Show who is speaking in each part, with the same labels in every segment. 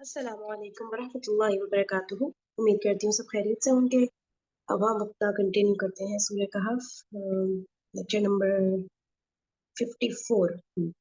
Speaker 1: السلام علیکم ورحمۃ اللہ وبرکاتہ. امید کرتی ہوں سب خیریت سے ہوں گے. اب ہم اپنا کنٹینیو کرتے ہیں سورہ کہف لیکچر نمبر 54.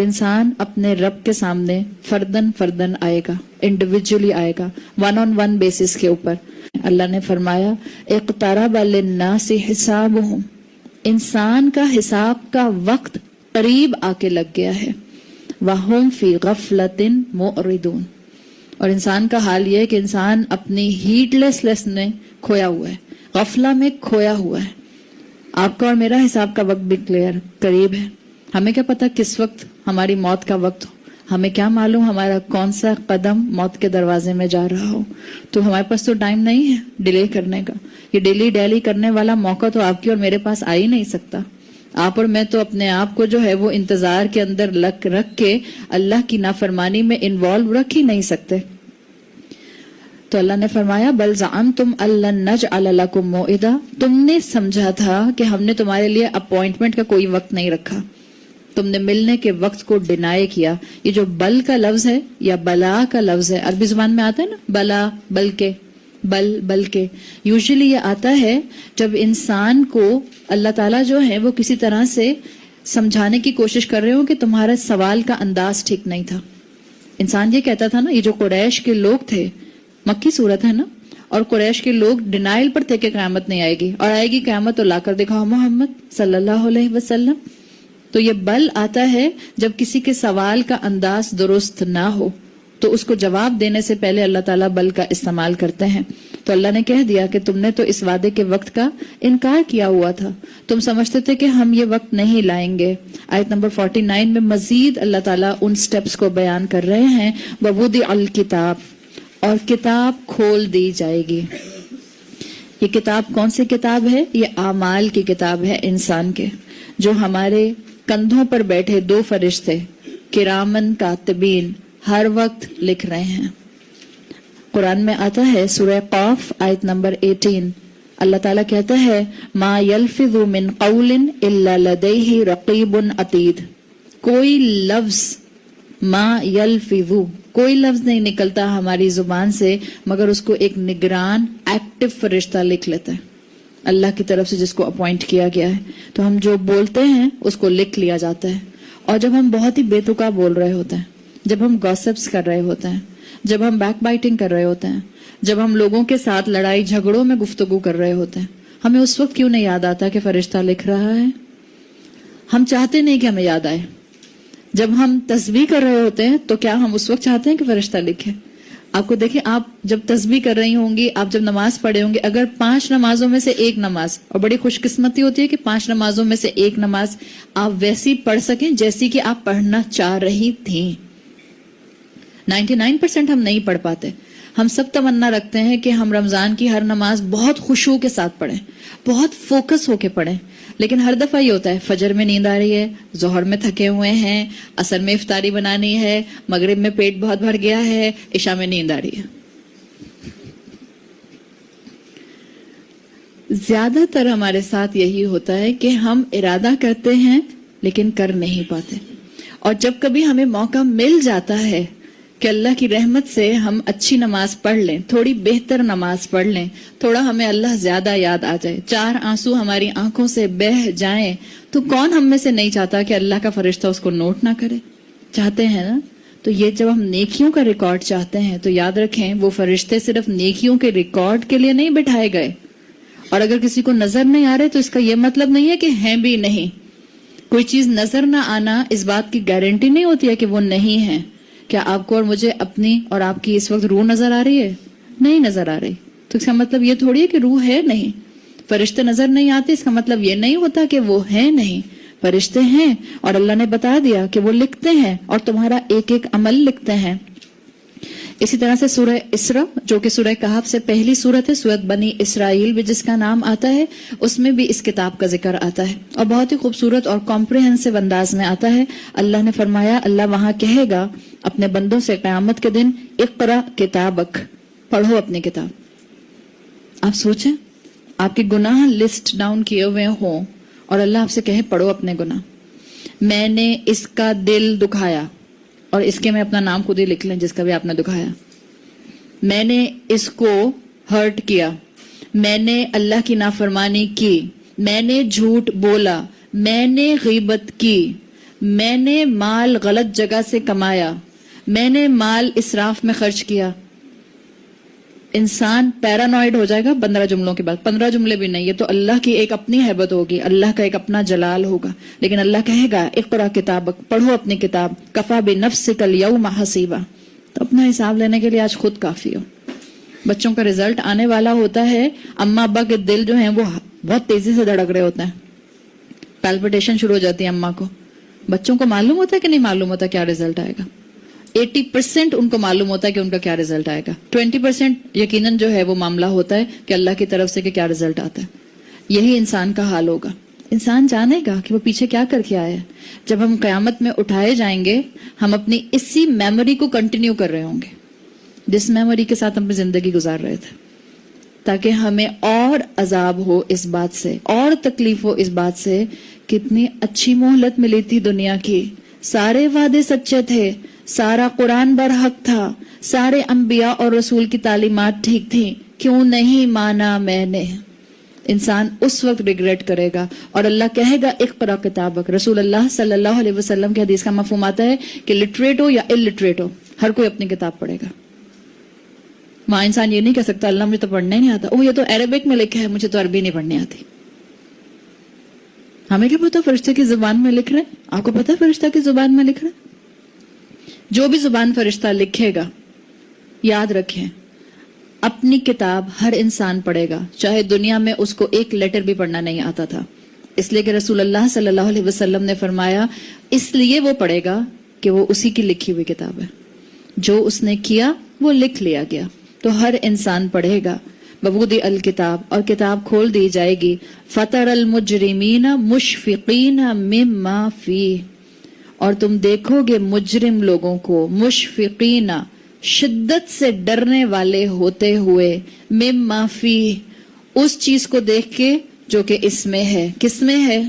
Speaker 2: انسان اپنے رب کے سامنے فردن آئے گا، انڈیویجولی آئے گا، ون آن ون بیسس کے اوپر. اللہ نے فرمایا اقترب للناس حسابہم، انسان کا حساب کا وقت قریب آ کے لگ گیا ہے. وہم فی غفلۃ معرضون، اور انسان کا حال یہ ہے کہ انسان اپنی ہیڈ لیس میں کھویا ہوا ہے، غفلہ میں کھویا ہوا ہے. آپ کا اور میرا حساب کا وقت بھی قریب ہے. ہمیں کیا پتا کس وقت ہماری موت کا وقت ہو، ہمیں کیا معلوم ہمارا کون سا قدم موت کے دروازے میں جا رہا ہو. تو ہمارے پاس تو ٹائم نہیں ہے ڈیلے کرنے کا. یہ ڈیلی کرنے والا موقع تو آپ کی اور میرے پاس آ ہی نہیں سکتا. آپ اور میں تو اپنے آپ کو جو ہے وہ انتظار کے اندر رکھ کے اللہ کی نافرمانی میں انوالو رکھ ہی نہیں سکتے. تو اللہ نے فرمایا بل زعمتم ان نجعل لکم موعدا، تم نے سمجھا تھا کہ ہم نے تمہارے لیے اپوائنٹمنٹ کا کوئی وقت نہیں رکھا، تم نے ملنے کے وقت کو ڈینائی کیا. یہ جو بل کا لفظ ہے یا بلا کا لفظ ہے، عربی زبان میں آتا ہے نا بلا، بلکہ یوزلی یہ آتا ہے جب انسان کو اللہ تعالیٰ جو ہے وہ کسی طرح سے سمجھانے کی کوشش کر رہے ہو کہ تمہارا سوال کا انداز ٹھیک نہیں تھا. انسان یہ کہتا تھا نا، یہ جو قریش کے لوگ تھے، مکی صورت ہے نا، اور قریش کے لوگ ڈینائل پر تھے کہ قیامت نہیں آئے گی، اور آئے گی قیامت تو لا کر دکھاؤ محمد صلی اللہ علیہ وسلم. تو یہ بل آتا ہے جب کسی کے سوال کا انداز درست نہ ہو تو اس کو جواب دینے سے پہلے اللہ تعالیٰ بل کا استعمال کرتے ہیں. تو اللہ نے کہہ دیا کہ تم نے تو اس وعدے کے وقت کا انکار کیا ہوا تھا، تم سمجھتے تھے کہ ہم یہ وقت نہیں لائیں گے. آیت نمبر 49 میں مزید اللہ تعالیٰ ان سٹیپس کو بیان کر رہے ہیں. وَوُضِعَ الْكِتَابُ، اور کتاب کھول دی جائے گی. یہ کتاب کون سی کتاب ہے؟ یہ اعمال کی کتاب ہے انسان کے، جو ہمارے کندھوں پر بیٹھے دو فرشتے کرامن کاتبین ہر وقت لکھ رہے ہیں. قرآن میں آتا ہے سورہ قاف آیت نمبر 18، اللہ تعالیٰ کہتا ہے ما یلفظ من قول الا لدیہ رقیب عتید. کوئی لفظ، ما یلفظ، کوئی لفظ نہیں نکلتا ہماری زبان سے مگر اس کو ایک نگران ایکٹیو فرشتہ لکھ لیتا ہے، اللہ کی طرف سے جس کو اپوائنٹ کیا گیا ہے. تو ہم جو بولتے ہیں اس کو لکھ لیا جاتا ہے. اور جب ہم بہت ہی بے تکا بول رہے ہوتے ہیں، جب ہم گاسپس کر رہے ہوتے ہیں، جب ہم بیک بائٹنگ کر رہے ہوتے ہیں، جب ہم لوگوں کے ساتھ لڑائی جھگڑوں میں گفتگو کر رہے ہوتے ہیں، ہمیں اس وقت کیوں نہیں یاد آتا کہ فرشتہ لکھ رہا ہے؟ ہم چاہتے نہیں کہ ہمیں یاد آئے. جب ہم تسبیح کر رہے ہوتے ہیں تو کیا ہم اس وقت چاہتے ہیں کہ فرشتہ لکھے؟ آپ کو دیکھیں، آپ جب تسبیح کر رہی ہوں گی، آپ جب نماز پڑھے ہوں گے، اگر 5 نمازوں میں سے ایک نماز، اور بڑی خوش قسمتی ہوتی ہے کہ 5 نمازوں میں سے ایک نماز آپ ویسی پڑھ سکیں جیسی کہ آپ پڑھنا چاہ رہی تھیں. 99% ہم نہیں پڑھ پاتے. ہم سب تمنا رکھتے ہیں کہ ہم رمضان کی ہر نماز بہت خشوع کے ساتھ پڑھیں، بہت فوکس ہو کے پڑھیں. لیکن ہر دفعہ یہ ہوتا ہے فجر میں نیند آ رہی ہے، ظہر میں تھکے ہوئے ہیں، عصر میں افطاری بنانی ہے، مغرب میں پیٹ بہت بھر گیا ہے، عشاء میں نیند آ رہی ہے. زیادہ تر ہمارے ساتھ یہی ہوتا ہے کہ ہم ارادہ کرتے ہیں لیکن کر نہیں پاتے. اور جب کبھی ہمیں موقع مل جاتا ہے کہ اللہ کی رحمت سے ہم اچھی نماز پڑھ لیں، تھوڑی بہتر نماز پڑھ لیں، تھوڑا ہمیں اللہ زیادہ یاد آ جائے، 4 آنسو ہماری آنکھوں سے بہہ جائیں، تو کون ہم میں سے نہیں چاہتا کہ اللہ کا فرشتہ اس کو نوٹ نہ کرے؟ چاہتے ہیں نا؟ تو یہ جب ہم نیکیوں کا ریکارڈ چاہتے ہیں تو یاد رکھیں وہ فرشتے صرف نیکیوں کے ریکارڈ کے لیے نہیں بٹھائے گئے. اور اگر کسی کو نظر نہیں آ رہے تو اس کا یہ مطلب نہیں ہے کہ ہیں بھی نہیں. کوئی چیز نظر نہ آنا اس بات کی گارنٹی نہیں ہوتی ہے کہ وہ نہیں ہے. کیا آپ کو اور مجھے اپنی اور آپ کی اس وقت روح نظر آ رہی ہے؟ نہیں نظر آ رہی. تو اس کا مطلب یہ تھوڑی ہے کہ روح ہے نہیں. فرشتے نظر نہیں آتے، اس کا مطلب یہ نہیں ہوتا کہ وہ ہے نہیں. فرشتے ہیں، اور اللہ نے بتا دیا کہ وہ لکھتے ہیں اور تمہارا ایک ایک عمل لکھتے ہیں. اسی طرح سے سورہ اسراء جو کہ سورہ کہف سے پہلی سورت ہے، سورت بنی اسرائیل بھی جس کا نام آتا ہے، اس میں بھی اس کتاب کا ذکر آتا ہے اور بہت ہی خوبصورت اور کمپریہنسو انداز میں آتا ہے. اللہ نے فرمایا، اللہ وہاں کہے گا اپنے بندوں سے قیامت کے دن، اقرا کتابک، پڑھو اپنی کتاب. آپ سوچیں، آپ کے گناہ لسٹ ڈاؤن کیے ہوئے ہوں اور اللہ آپ سے کہے پڑھو اپنے گناہ. میں نے اس کا دل دکھایا، اور اس کے میں اپنا نام خود ہی لکھ لیں جس کا بھی آپ نے دکھایا. میں نے اس کو ہرٹ کیا، میں نے اللہ کی نافرمانی کی، میں نے جھوٹ بولا، میں نے غیبت کی، میں نے مال غلط جگہ سے کمایا، میں نے مال اسراف میں خرچ کیا. انسان پیرانوائڈ ہو جائے گا 15 جملوں کے بعد. 15 جملے بھی نہیں، یہ تو اللہ کی ایک اپنی ہیبت ہوگی، اللہ کا ایک اپنا جلال ہوگا. لیکن اللہ کہے گا اقرا کتابک، پڑھو اپنی کتاب، کفا بنفسک الیوم حسیبا. تو اپنا حساب لینے کے لیے آج خود کافی ہو. بچوں کا رزلٹ آنے والا ہوتا ہے، اماں ابا کے دل جو ہیں وہ بہت تیزی سے دھڑک رہے ہوتے ہیں، پیلپٹیشن شروع ہو جاتی ہے اماں کو. بچوں کو معلوم ہوتا ہے کہ نہیں معلوم ہوتا کیا رزلٹ آئے گا؟ 80% ان کو معلوم ہوتا ہے کہ ان کا کیا رزلٹ آئے گا. 20% یقیناً جو ہے وہ معاملہ ہوتا ہے کہ اللہ کی طرف سے کہ کیا رزلٹ آتا ہے. یہی انسان کا حال ہوگا. انسان جانے گا کہ وہ پیچھے کیا کر کے آیا ہے. جب ہم قیامت میں اٹھائے جائیں گے، ہم اپنی اسی میموری کو کنٹینیو کر رہے ہوں گے جس میموری کے ساتھ ہم اپنی زندگی گزار رہے تھے، تاکہ ہمیں اور عذاب ہو اس بات سے، اور تکلیف ہو اس بات سے. کتنی اچھی مہلت ملی تھی دنیا کی، سارے وعدے سچے تھے، سارا قرآن برحق تھا، سارے انبیاء اور رسول کی تعلیمات ٹھیک تھیں، کیوں نہیں مانا میں نے. انسان اس وقت ریگریٹ کرے گا اور اللہ کہے گا اقرا کتابک. رسول اللہ صلی اللہ علیہ وسلم کی حدیث کا مفہوم آتا ہے کہ لٹریٹ ہو یا الٹریٹ ہو، ہر کوئی اپنی کتاب پڑھے گا. وہاں انسان یہ نہیں کہہ سکتا اللہ مجھے تو پڑھنا ہی نہیں آتا، یہ تو عربک میں لکھا ہے، مجھے تو عربی نہیں پڑھنی آتی. ہمیں کیا پتا فرشتے کی زبان میں لکھ رہے ہیں؟ آپ کو پتا فرشتہ کی زبان میں لکھ رہے ہیں؟ جو بھی زبان فرشتہ لکھے گا، یاد رکھیں اپنی کتاب ہر انسان پڑھے گا، چاہے دنیا میں اس کو ایک لیٹر بھی پڑھنا نہیں آتا تھا. اس لیے کہ رسول اللہ صلی اللہ علیہ وسلم نے فرمایا اس لیے وہ پڑھے گا کہ وہ اسی کی لکھی ہوئی کتاب ہے. جو اس نے کیا وہ لکھ لیا گیا. تو ہر انسان پڑھے گا. ووضع الکتاب، اور کتاب کھول دی جائے گی. فَتَرَ الْمُجْرِمِينَ مُشْفِقِينَ مِمَّا فِيهِ، اور تم دیکھو گے مجرم لوگوں کو، مشفقین، شدت سے ڈرنے والے ہوتے ہوئے، مِمَّا فِيهِ، اس چیز کو دیکھ کے جو کہ اس میں ہے. کس میں ہے؟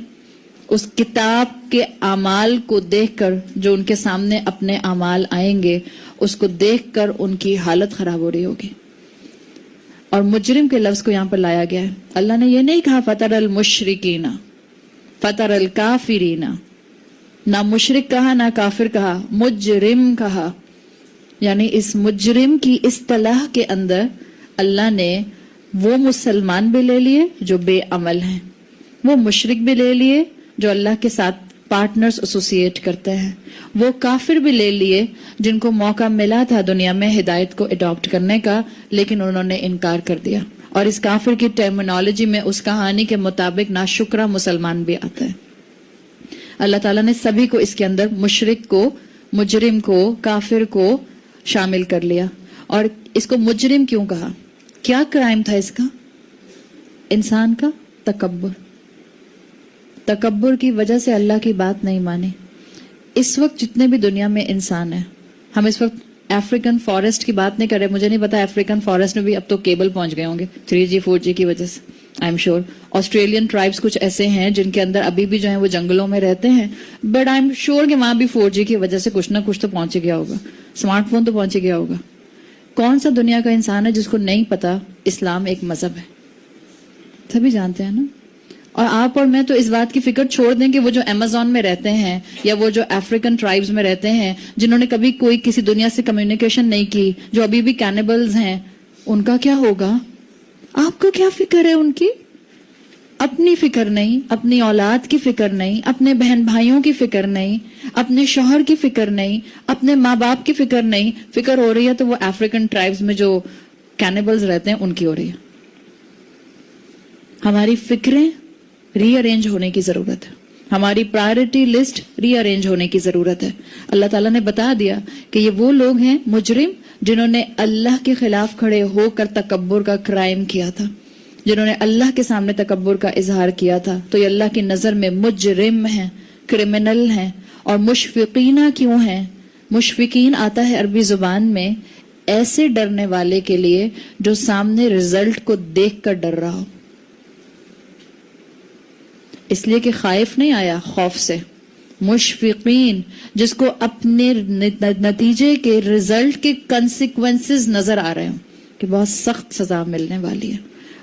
Speaker 2: اس کتاب کے اعمال کو دیکھ کر، جو ان کے سامنے اپنے اعمال آئیں گے اس کو دیکھ کر ان کی حالت خراب ہو رہی ہوگی. اور مجرم کے لفظ کو یہاں پر لایا گیا ہے. اللہ نے یہ نہیں کہا فَتَرَ الْمُشْرِكِينَ فَتَرَ الْكَافِرِينَ، نہ مشرک کہا نہ کافر کہا، مجرم کہا. یعنی اس مجرم کی اصطلاح کے اندر اللہ نے وہ مسلمان بھی لے لیے جو بے عمل ہیں، وہ مشرک بھی لے لیے جو اللہ کے ساتھ پارٹنرز ایسوسیٹ کرتے ہیں، وہ کافر بھی لے لیے جن کو موقع ملا تھا دنیا میں ہدایت کو اڈاپٹ کرنے کا لیکن انہوں نے انکار کر دیا. اور اس کافر کی ٹرمینالوجی میں اس کہانی کے مطابق ناشکرہ مسلمان بھی آتا ہے. اللہ تعالیٰ نے سبھی کو اس کے اندر مشرک کو، مجرم کو، کافر کو شامل کر لیا. اور اس کو مجرم کیوں کہا؟ کیا کرائم تھا اس کا؟ انسان کا تکبر. تکبر کی وجہ سے اللہ کی بات نہیں مانی. اس وقت جتنے بھی دنیا میں انسان ہیں، ہم اس وقت افریقن فارسٹ کی بات نہیں کر رہے. مجھے نہیں پتا افریقن فارسٹ میں بھی اب تو کیبل پہنچ گئے ہوں گے 3G 4G کی وجہ سے، I am sure. Australian tribes کچھ ایسے ہیں جن کے اندر ابھی بھی جو ہیں وہ جنگلوں میں رہتے ہیں، بٹ آئی ایم شیور کہ وہاں بھی 4G کی وجہ سے کچھ نہ کچھ تو پہنچ گیا ہوگا، اسمارٹ فون تو پہنچ گیا ہوگا. کون سا دنیا کا انسان ہے جس کو نہیں پتا اسلام ایک مذہب ہے؟ سبھی جانتے ہیں نا. اور آپ اور میں تو اس بات کی فکر چھوڑ دیں کہ وہ جو امیزون میں رہتے ہیں یا وہ جو افریقن ٹرائبز میں رہتے ہیں جنہوں نے کبھی کوئی کسی دنیا سے کمیونیکیشن نہیں کی، جو ابھی بھی کینیبلز ہیں، ان کا کیا ہوگا؟ آپ کو کیا فکر ہے ان کی؟ اپنی فکر نہیں، اپنی اولاد کی فکر نہیں، اپنے بہن بھائیوں کی فکر نہیں، اپنے شوہر کی فکر نہیں، اپنے ماں باپ کی فکر نہیں. فکر ہو رہی ہے تو وہ افریقن ٹرائبز میں جو کینیبلز رہتے ہیں ان کی ہو رہی ہے. ہماری فکریں ری ارینج ہونے کی ضرورت ہے. ہماری پرائرٹی لسٹ ری ارینج ہونے کی ضرورت ہے. اللہ تعالیٰ نے بتا دیا کہ یہ وہ لوگ ہیں مجرم جنہوں نے اللہ کے خلاف کھڑے ہو کر تکبر کا کرائم کیا تھا، جنہوں نے اللہ کے سامنے تکبر کا اظہار کیا تھا، تو یہ اللہ کی نظر میں مجرم ہیں، کرمنل ہیں. اور مشفقین کیوں ہیں؟ مشفقین آتا ہے عربی زبان میں ایسے ڈرنے والے کے لیے جو سامنے رزلٹ کو دیکھ کر ڈر رہا ہو، اس لیے کہ خائف نہیں آیا خوف سے. مشفقین جس کو اپنے نتیجے کے رزلٹ کے کنسیکوینسز نظر آ رہے ہوں کہ بہت سخت سزا ملنے والی ہے،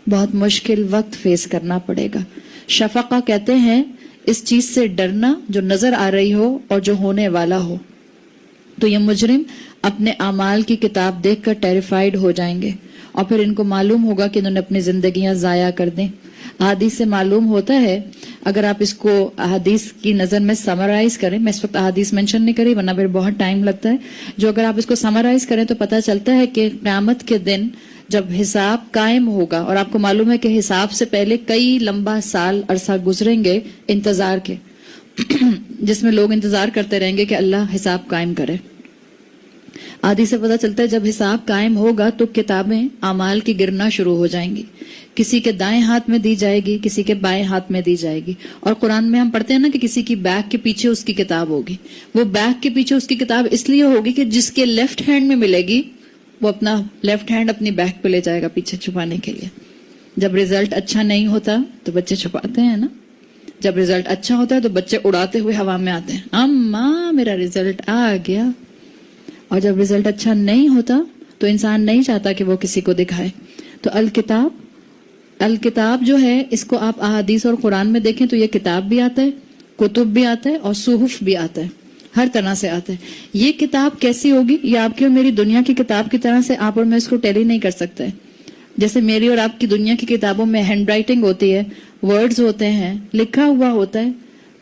Speaker 2: بہت مشکل وقت فیس کرنا پڑے گا. شفقہ کہتے ہیں اس چیز سے ڈرنا جو نظر آ رہی ہو اور جو ہونے والا ہو. تو یہ مجرم اپنے اعمال کی کتاب دیکھ کر ٹیریفائیڈ ہو جائیں گے اور پھر ان کو معلوم ہوگا کہ انہوں نے اپنی زندگیاں ضائع کر دیں. احادیث سے معلوم ہوتا ہے، اگر آپ اس کو احادیث کی نظر میں سمرائز کریں، میں اس وقت احادیث منشن نہیں کری ورنہ پھر بہت ٹائم لگتا ہے، جو اگر آپ اس کو سمرائز کریں تو پتہ چلتا ہے کہ قیامت کے دن جب حساب قائم ہوگا، اور آپ کو معلوم ہے کہ حساب سے پہلے کئی لمبا سال عرصہ گزریں گے انتظار کے جس میں لوگ انتظار کرتے رہیں گے کہ اللہ حساب قائم کرے. آدھی سے پتہ چلتا ہے جب حساب قائم ہوگا تو کتابیں اعمال کی گرنا شروع ہو جائیں گی، کسی کے دائیں ہاتھ میں دی جائے گی، کسی کے بائیں ہاتھ میں دی جائے گی. اور قرآن میں ہم پڑھتے ہیں نا کہ کسی کی بیک کے پیچھے اس کی کتاب ہوگی. وہ بیک کے پیچھے اس کی کتاب اس لیے ہوگی کہ جس کے لیفٹ ہینڈ میں ملے گی وہ اپنا لیفٹ ہینڈ اپنی بیک پہ لے جائے گا پیچھے چھپانے کے لیے. جب رزلٹ اچھا نہیں ہوتا تو بچے چھپاتے ہیں نا، جب رزلٹ اچھا ہوتا ہے تو بچے اڑاتے ہوئے ہوا میں آتے ہیں، اماں میرا رزلٹ آ گیا. اور جب رزلٹ اچھا نہیں ہوتا تو انسان نہیں چاہتا کہ وہ کسی کو دکھائے. تو الکتاب جو ہے اس کو آپ احادیث اور قرآن میں دیکھیں تو یہ کتاب بھی آتا ہے، کتب بھی آتا ہے اور صحف بھی آتا ہے، ہر طرح سے آتا ہے. یہ کتاب کیسی ہوگی؟ یہ آپ کی اور میری دنیا کی کتاب کی طرح سے آپ اور میں اس کو ٹیلی نہیں کر سکتے. جیسے میری اور آپ کی دنیا کی کتابوں میں ہینڈ رائٹنگ ہوتی ہے، ورڈز ہوتے ہیں، لکھا ہوا ہوتا ہے.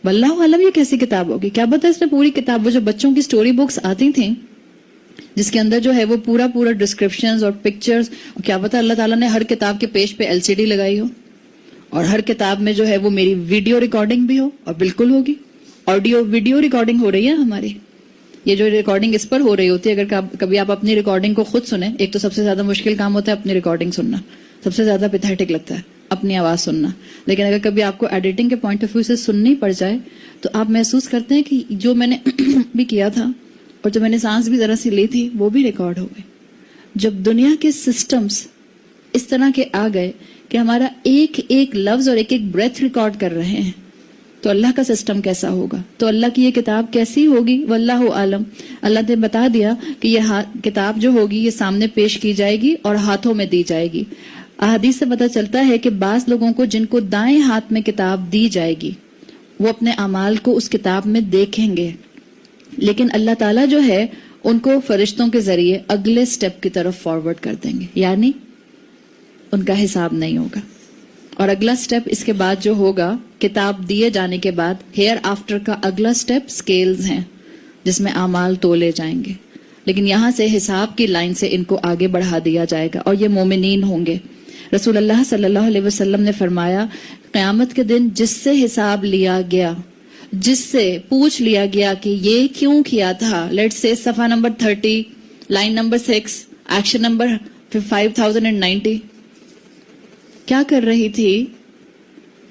Speaker 2: واللہ عالم یہ کیسی کتاب ہوگی، کیا پتہ اس میں پوری کتاب، وہ جو بچوں کی سٹوری بکس آتی تھیں جس کے اندر جو ہے وہ پورا ڈسکرپشنز اور پکچرز، کیا پتہ اللہ تعالیٰ نے ہر کتاب کے پیج پہ LCD لگائی ہو، اور ہر کتاب میں جو ہے وہ میری ویڈیو ریکارڈنگ بھی ہو، اور بالکل ہوگی. آڈیو ویڈیو ریکارڈنگ ہو رہی ہے ہماری. یہ جو ریکارڈنگ اس پر ہو رہی ہوتی ہے، اگر کبھی آپ اپنی ریکارڈنگ کو خود سنیں، ایک تو سب سے زیادہ مشکل کام ہوتا ہے اپنی ریکارڈنگ سننا، سب سے زیادہ پیتھیٹک لگتا ہے اپنی آواز سننا. لیکن اگر کبھی آپ کو ایڈیٹنگ کے پوائنٹ آف ویو سے سننی پڑ جائے تو آپ محسوس کرتے ہیں کہ جو میں نے بھی کیا تھا اور جو میں نے سانس بھی ذرا سی لی تھی وہ بھی ریکارڈ ہو گئے. جب دنیا کے سسٹمز اس طرح کے آ گئے کہ ہمارا ایک ایک لفظ اور ایک ایک بریتھ ریکارڈ کر رہے ہیں تو اللہ کا سسٹم کیسا ہوگا؟ تو اللہ کی یہ کتاب کیسی ہوگی؟ واللہ عالم. اللہ نے بتا دیا کہ یہ کتاب جو ہوگی یہ سامنے پیش کی جائے گی اور ہاتھوں میں دی جائے گی. احادیث سے پتہ چلتا ہے کہ بعض لوگوں کو جن کو دائیں ہاتھ میں کتاب دی جائے گی وہ اپنے اعمال کو اس کتاب میں دیکھیں گے، لیکن اللہ تعالیٰ جو ہے ان کو فرشتوں کے ذریعے اگلے سٹیپ کی طرف فارورڈ کر دیں گے، یعنی ان کا حساب نہیں ہوگا. اور اگلا سٹیپ اس کے بعد جو ہوگا، کتاب دیے جانے کے بعد ہیئر آفٹر کا اگلا سٹیپ سکیلز ہیں جس میں اعمال تولے جائیں گے. لیکن یہاں سے حساب کی لائن سے ان کو آگے بڑھا دیا جائے گا اور یہ مومنین ہوں گے. رسول اللہ صلی اللہ علیہ وسلم نے فرمایا قیامت کے دن جس سے حساب لیا گیا، جس سے پوچھ لیا گیا کہ یہ کیوں کیا تھا، لیٹ سے صفحہ number 30 line number 6 action number 5090، کیا کر رہی تھی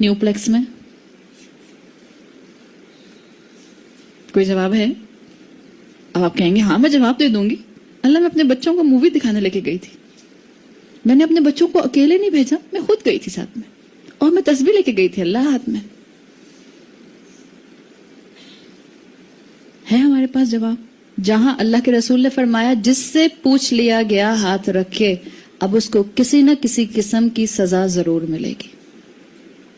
Speaker 2: نیو پلیکس میں؟ کوئی جواب ہے؟ اب آپ کہیں گے ہاں میں جواب دے دوں گی. اللہ میں اپنے بچوں کو مووی دکھانے لے کے گئی تھی، میں نے اپنے بچوں کو اکیلے نہیں بھیجا، میں خود گئی تھی ساتھ میں، اور میں تسبیح لے کے گئی تھی اللہ ہاتھ میں. ہے ہمارے پاس جواب؟ جہاں اللہ کے رسول نے فرمایا جس سے پوچھ لیا گیا ہاتھ رکھے، اب اس کو کسی نہ کسی قسم کی سزا ضرور ملے گی.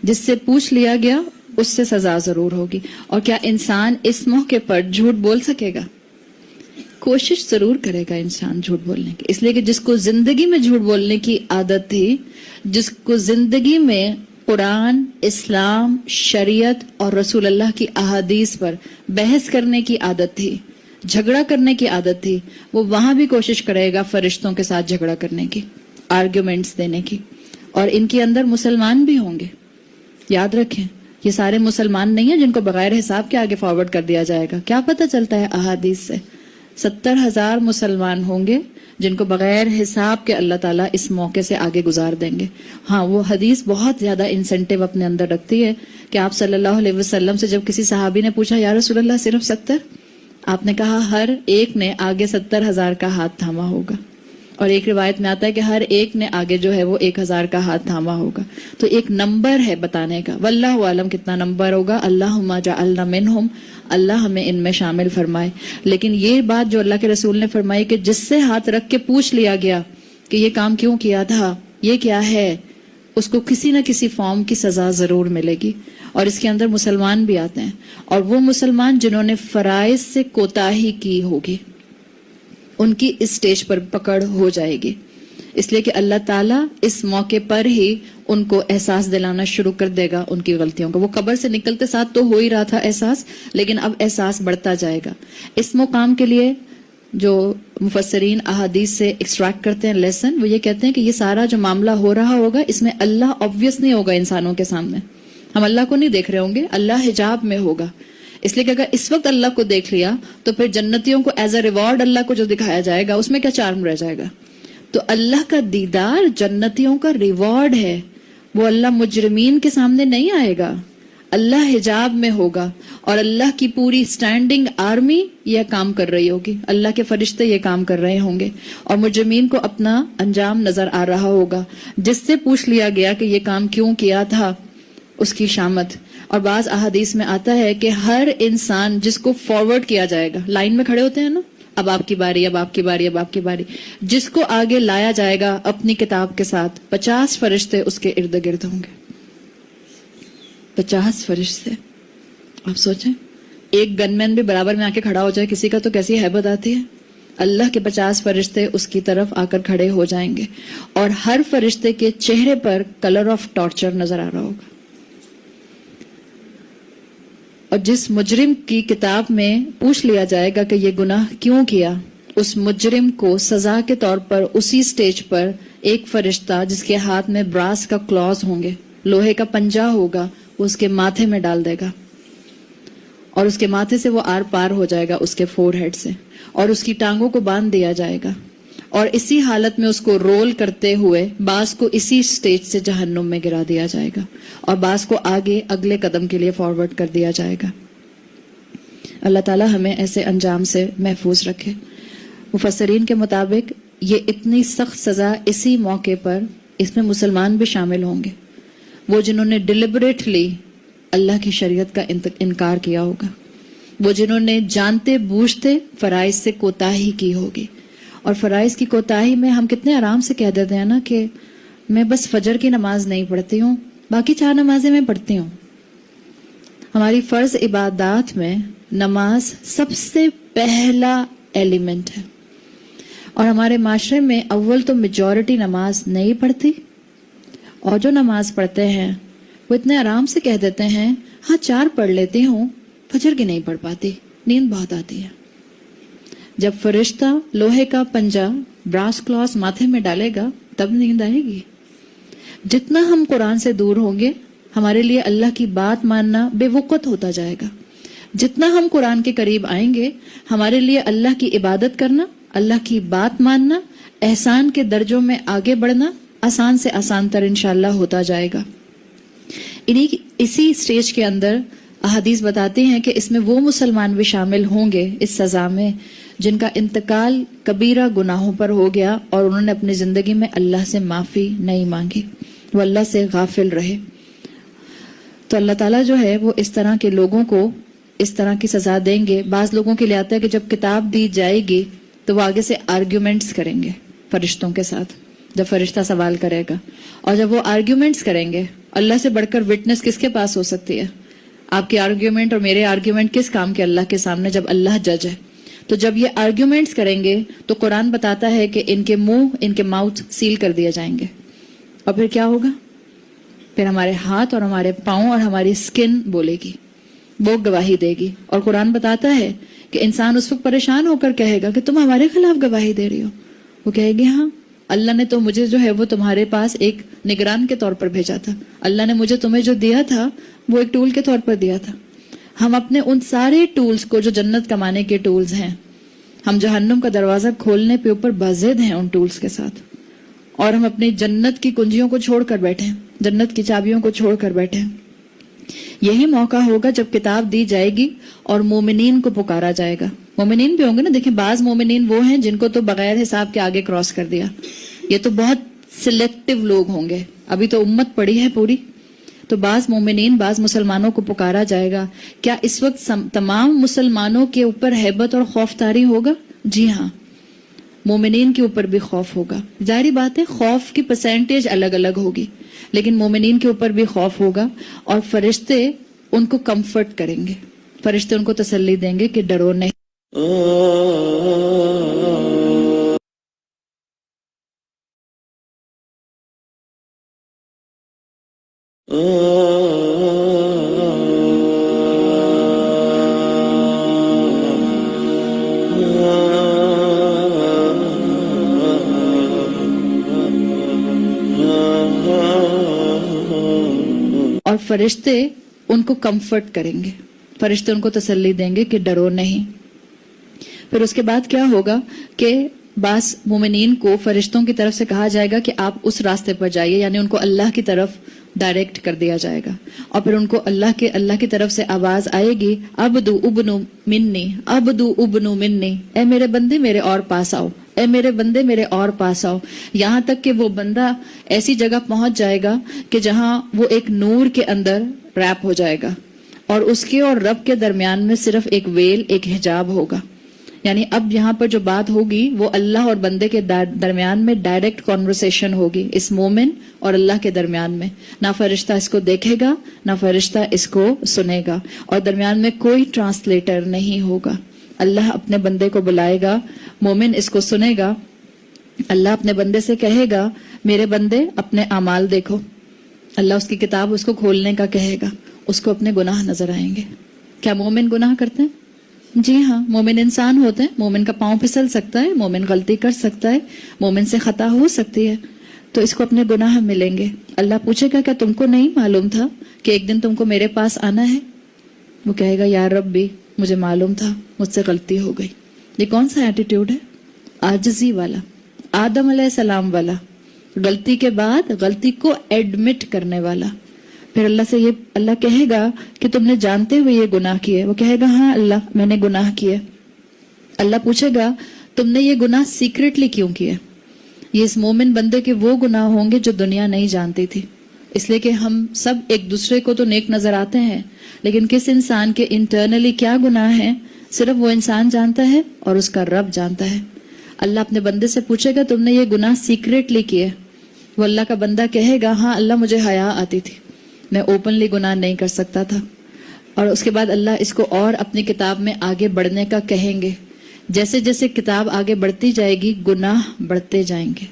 Speaker 2: جس سے پوچھ لیا گیا اس سے سزا ضرور ہوگی. اور کیا انسان اس موقع پر جھوٹ بول سکے گا؟ کوشش ضرور کرے گا انسان جھوٹ بولنے کی، اس لیے کہ جس کو زندگی میں جھوٹ بولنے کی عادت تھی، جس کو زندگی میں قرآن، اسلام، شریعت اور رسول اللہ کی احادیث پر بحث کرنے کی عادت تھی، جھگڑا کرنے کی عادت تھی، وہ وہاں بھی کوشش کرے گا فرشتوں کے ساتھ جھگڑا کرنے کی، آرگیومنٹس دینے کی. اور ان کے اندر مسلمان بھی ہوں گے. یاد رکھیں یہ سارے مسلمان نہیں ہیں جن کو بغیر حساب کے آگے فارورڈ کر دیا جائے گا. کیا پتہ چلتا ہے احادیث سے 70,000 مسلمان ہوں گے جن کو بغیر حساب کے اللہ تعالیٰ اس موقع سے آگے گزار دیں گے. ہاں وہ حدیث بہت زیادہ انسینٹیو اپنے اندر رکھتی ہے کہ آپ صلی اللہ علیہ وسلم سے جب کسی صحابی نے پوچھا یا رسول اللہ صرف 70، آپ نے کہا ہر ایک نے آگے 70,000 کا ہاتھ تھاما ہوگا، اور ایک روایت میں آتا ہے کہ ہر ایک نے آگے جو ہے وہ 1,000 کا ہاتھ تھاما ہوگا. تو ایک نمبر ہے بتانے کا، واللہ عالم کتنا نمبر ہوگا. اللہم جعلنا منہم، اللہ ہمیں ان میں شامل فرمائے. لیکن یہ بات جو اللہ کے رسول نے فرمائی کہ جس سے ہاتھ رکھ کے پوچھ لیا گیا کہ یہ کام کیوں کیا تھا، یہ کیا ہے، اس کو کسی نہ کسی فارم کی سزا ضرور ملے گی. اور اس کے اندر مسلمان بھی آتے ہیں، اور وہ مسلمان جنہوں نے فرائض سے کوتاہی کی ہوگی ان کی اس سٹیج پر پکڑ ہو جائے گی. اس لیے کہ اللہ تعالیٰ اس موقع پر ہی ان کو احساس دلانا شروع کر دے گا ان کی غلطیوں کا. وہ قبر سے نکلتے ساتھ تو ہو ہی رہا تھا احساس، لیکن اب احساس بڑھتا جائے گا. اس مقام کے لیے جو مفسرین احادیث سے ایکسٹریکٹ کرتے ہیں لیسن، وہ یہ کہتے ہیں کہ یہ سارا جو معاملہ ہو رہا ہوگا اس میں اللہ آبویس نہیں ہوگا انسانوں کے سامنے. ہم اللہ کو نہیں دیکھ رہے ہوں گے، اللہ حجاب میں ہوگا. اس لیے کہ اگر اس وقت اللہ کو دیکھ لیا تو پھر جنتیوں کو ایز اے ریوارڈ اللہ کو جو دکھایا جائے گا اس میں کیا چارم رہ جائے گا. تو اللہ کا دیدار جنتیوں کا ریوارڈ ہے. وہ اللہ مجرمین کے سامنے نہیں آئے گا، اللہ حجاب میں ہوگا، اور اللہ کی پوری سٹینڈنگ آرمی یہ کام کر رہی ہوگی، اللہ کے فرشتے یہ کام کر رہے ہوں گے، اور مجرمین کو اپنا انجام نظر آ رہا ہوگا. جس سے پوچھ لیا گیا کہ یہ کام کیوں کیا تھا، اس کی شامت. اور بعض احادیث میں آتا ہے کہ ہر انسان جس کو فارورڈ کیا جائے گا، لائن میں کھڑے ہوتے ہیں نا، اب آپ کی باری، اب آپ کی باری، اب آپ کی باری، جس کو آگے لایا جائے گا اپنی کتاب کے ساتھ 50 فرشتے اس کے ارد گرد ہوں گے. 50 فرشتے. آپ سوچیں ایک گن مین بھی برابر میں آ کے کھڑا ہو جائے کسی کا تو کیسی ہیبت آتی ہے. اللہ کے 50 فرشتے اس کی طرف آ کر کھڑے ہو جائیں گے، اور ہر فرشتے کے چہرے پر کلر آف ٹارچر نظر آ رہا ہوگا. اور جس مجرم کی کتاب میں پوچھ لیا جائے گا کہ یہ گناہ کیوں کیا، اس مجرم کو سزا کے طور پر اسی سٹیج پر ایک فرشتہ جس کے ہاتھ میں براس کا کلاز ہوں گے، لوہے کا پنجہ ہوگا، وہ اس کے ماتھے میں ڈال دے گا، اور اس کے ماتھے سے وہ آر پار ہو جائے گا اس کے فور ہیڈ سے، اور اس کی ٹانگوں کو باندھ دیا جائے گا، اور اسی حالت میں اس کو رول کرتے ہوئے بعض کو اسی سٹیج سے جہنم میں گرا دیا جائے گا، اور بعض کو آگے اگلے قدم کے لیے فارورڈ کر دیا جائے گا. اللہ تعالی ہمیں ایسے انجام سے محفوظ رکھے. مفسرین کے مطابق یہ اتنی سخت سزا اسی موقع پر، اس میں مسلمان بھی شامل ہوں گے، وہ جنہوں نے ڈیلیبریٹلی اللہ کی شریعت کا انکار کیا ہوگا، وہ جنہوں نے جانتے بوجھتے فرائض سے کوتاہی کی ہوگی. اور فرائض کی کوتاہی میں ہم کتنے آرام سے کہہ دیتے ہیں نا کہ میں بس فجر کی نماز نہیں پڑھتی ہوں، باقی 4 نمازیں میں پڑھتی ہوں. ہماری فرض عبادات میں نماز سب سے پہلا ایلیمنٹ ہے، اور ہمارے معاشرے میں اول تو میجورٹی نماز نہیں پڑھتی، اور جو نماز پڑھتے ہیں وہ اتنے آرام سے کہہ دیتے ہیں ہاں 4 پڑھ لیتی ہوں، فجر کی نہیں پڑھ پاتی، نیند بہت آتی ہے. جب فرشتہ لوہے کا پنجہ براس کلاس ماتھے میں ڈالے گا تب نیند آئے گی. جتنا ہم قرآن سے دور ہوں گے ہمارے لیے اللہ کی بات ماننا بے وقت ہوتا جائے گا. جتنا ہم قرآن کے قریب آئیں گے ہمارے لیے اللہ کی عبادت کرنا، اللہ کی بات ماننا، احسان کے درجوں میں آگے بڑھنا آسان سے آسان تر انشاءاللہ ہوتا جائے گا. اسی سٹیج کے اندر احادیث بتاتی ہیں کہ اس میں وہ مسلمان بھی شامل ہوں گے اس سزا میں جن کا انتقال کبیرہ گناہوں پر ہو گیا اور انہوں نے اپنی زندگی میں اللہ سے معافی نہیں مانگی، وہ اللہ سے غافل رہے. تو اللہ تعالیٰ جو ہے وہ اس طرح کے لوگوں کو اس طرح کی سزا دیں گے. بعض لوگوں کے لیے آتا ہے کہ جب کتاب دی جائے گی تو وہ آگے سے آرگیومنٹس کریں گے فرشتوں کے ساتھ، جب فرشتہ سوال کرے گا، اور جب وہ آرگیومنٹس کریں گے، اللہ سے بڑھ کر وٹنس کس کے پاس ہو سکتی ہے؟ آپ کی آرگیومنٹ اور میرے آرگیومنٹ کس کام کے اللہ کے سامنے جب اللہ جج ہے. تو جب یہ آرگیومنٹس کریں گے تو قرآن بتاتا ہے کہ ان کے منہ، ان کے ماؤتھ سیل کر دیے جائیں گے. اور پھر کیا ہوگا؟ پھر ہمارے ہاتھ اور ہمارے پاؤں اور ہماری سکن بولے گی، وہ گواہی دے گی. اور قرآن بتاتا ہے کہ انسان اس وقت پریشان ہو کر کہے گا کہ تم ہمارے خلاف گواہی دے رہی ہو. وہ کہے گی ہاں، اللہ نے تو مجھے جو ہے وہ تمہارے پاس ایک نگران کے طور پر بھیجا تھا، اللہ نے مجھے تمہیں جو دیا تھا وہ ایک ٹول کے طور پر دیا تھا. ہم اپنے ان سارے ٹولز کو جو جنت کمانے کے ٹولز ہیں، ہم جہنم کا دروازہ کھولنے پہ اوپر بازد ہیں ان ٹولز کے ساتھ، اور ہم اپنی جنت کی کنجیوں کو چھوڑ کر بیٹھے ہیں، جنت کی چابیوں کو چھوڑ کر بیٹھے ہیں۔ یہی موقع ہوگا جب کتاب دی جائے گی اور مومنین کو پکارا جائے گا۔ مومنین بھی ہوں گے نا، دیکھیں بعض مومنین وہ ہیں جن کو تو بغیر حساب کے آگے کراس کر دیا، یہ تو بہت سلیکٹو لوگ ہوں گے، ابھی تو امت پڑی ہے پوری، تو بعض مومنین بعض مسلمانوں کو پکارا جائے گا۔ کیا اس وقت تمام مسلمانوں کے اوپر ہیبت اور خوف طاری ہوگا؟ جی ہاں، مومنین کے اوپر بھی خوف ہوگا۔ ظاہری بات ہے خوف کی پرسنٹیج الگ الگ ہوگی، لیکن مومنین کے اوپر بھی خوف ہوگا، اور فرشتے ان کو کمفرٹ کریں گے، فرشتے ان کو تسلی دیں گے کہ ڈرو نہیں۔ اور فرشتے ان کو کمفرٹ کریں گے، فرشتے ان کو تسلی دیں گے کہ ڈرو نہیں۔ پھر اس کے بعد کیا ہوگا کہ بعض مومنین کو فرشتوں کی طرف سے کہا جائے گا کہ آپ اس راستے پر جائیے، یعنی ان کو اللہ کی طرف ڈائریکٹ کر دیا جائے گا، اور پھر ان کو اللہ کی طرف سے آواز آئے گی، عبدو ابنو منی، عبدو ابنو منی، اے میرے بندے میرے اور پاس آؤ، اے میرے بندے میرے اور پاس آؤ، یہاں تک کہ وہ بندہ ایسی جگہ پہنچ جائے گا کہ جہاں وہ ایک نور کے اندر ریپ ہو جائے گا، اور اس کے اور رب کے درمیان میں صرف ایک ویل، ایک حجاب ہوگا۔ یعنی اب یہاں پر جو بات ہوگی وہ اللہ اور بندے کے درمیان میں ڈائریکٹ کانورسیشن ہوگی، اس مومن اور اللہ کے درمیان میں، نہ فرشتہ اس کو دیکھے گا نہ فرشتہ اس کو سنے گا، اور درمیان میں کوئی ٹرانسلیٹر نہیں ہوگا۔ اللہ اپنے بندے کو بلائے گا، مومن اس کو سنے گا، اللہ اپنے بندے سے کہے گا میرے بندے اپنے اعمال دیکھو، اللہ اس کی کتاب اس کو کھولنے کا کہے گا، اس کو اپنے گناہ نظر آئیں گے۔ کیا مومن گناہ کرتے ہیں؟ جی ہاں، مومن انسان ہوتے ہیں، مومن کا پاؤں پھسل سکتا ہے، مومن غلطی کر سکتا ہے، مومن سے خطا ہو سکتی ہے، تو اس کو اپنے گناہ ملیں گے۔ اللہ پوچھے گا کیا تم کو نہیں معلوم تھا کہ ایک دن تم کو میرے پاس آنا ہے؟ وہ کہے گا یا رب بھی مجھے معلوم تھا، مجھ سے غلطی ہو گئی۔ یہ کون سا ایٹیٹیوڈ ہے؟ عاجزی والا، آدم علیہ السلام والا، غلطی کے بعد غلطی کو ایڈمٹ کرنے والا۔ پھر اللہ سے یہ اللہ کہے گا کہ تم نے جانتے ہوئے یہ گناہ کیے؟ وہ کہے گا ہاں اللہ میں نے گناہ کیے۔ اللہ پوچھے گا تم نے یہ گناہ سیکریٹلی کیوں کیے؟ یہ اس مومن بندے کے وہ گناہ ہوں گے جو دنیا نہیں جانتی تھی، اس لیے کہ ہم سب ایک دوسرے کو تو نیک نظر آتے ہیں، لیکن کس انسان کے انٹرنلی کیا گناہ ہیں صرف وہ انسان جانتا ہے اور اس کا رب جانتا ہے۔ اللہ اپنے بندے سے پوچھے گا تم نے یہ گناہ سیکریٹلی کیے؟ وہ اللہ کا بندہ کہے گا ہاں اللہ مجھے حیا آتی تھی، میں اوپنلی گناہ نہیں کر سکتا تھا۔ اور اس کے بعد اللہ اس کو اور اپنی کتاب میں آگے بڑھنے کا کہیں گے۔ جیسے جیسے کتاب آگے بڑھتی جائے گی گناہ بڑھتے جائیں گے،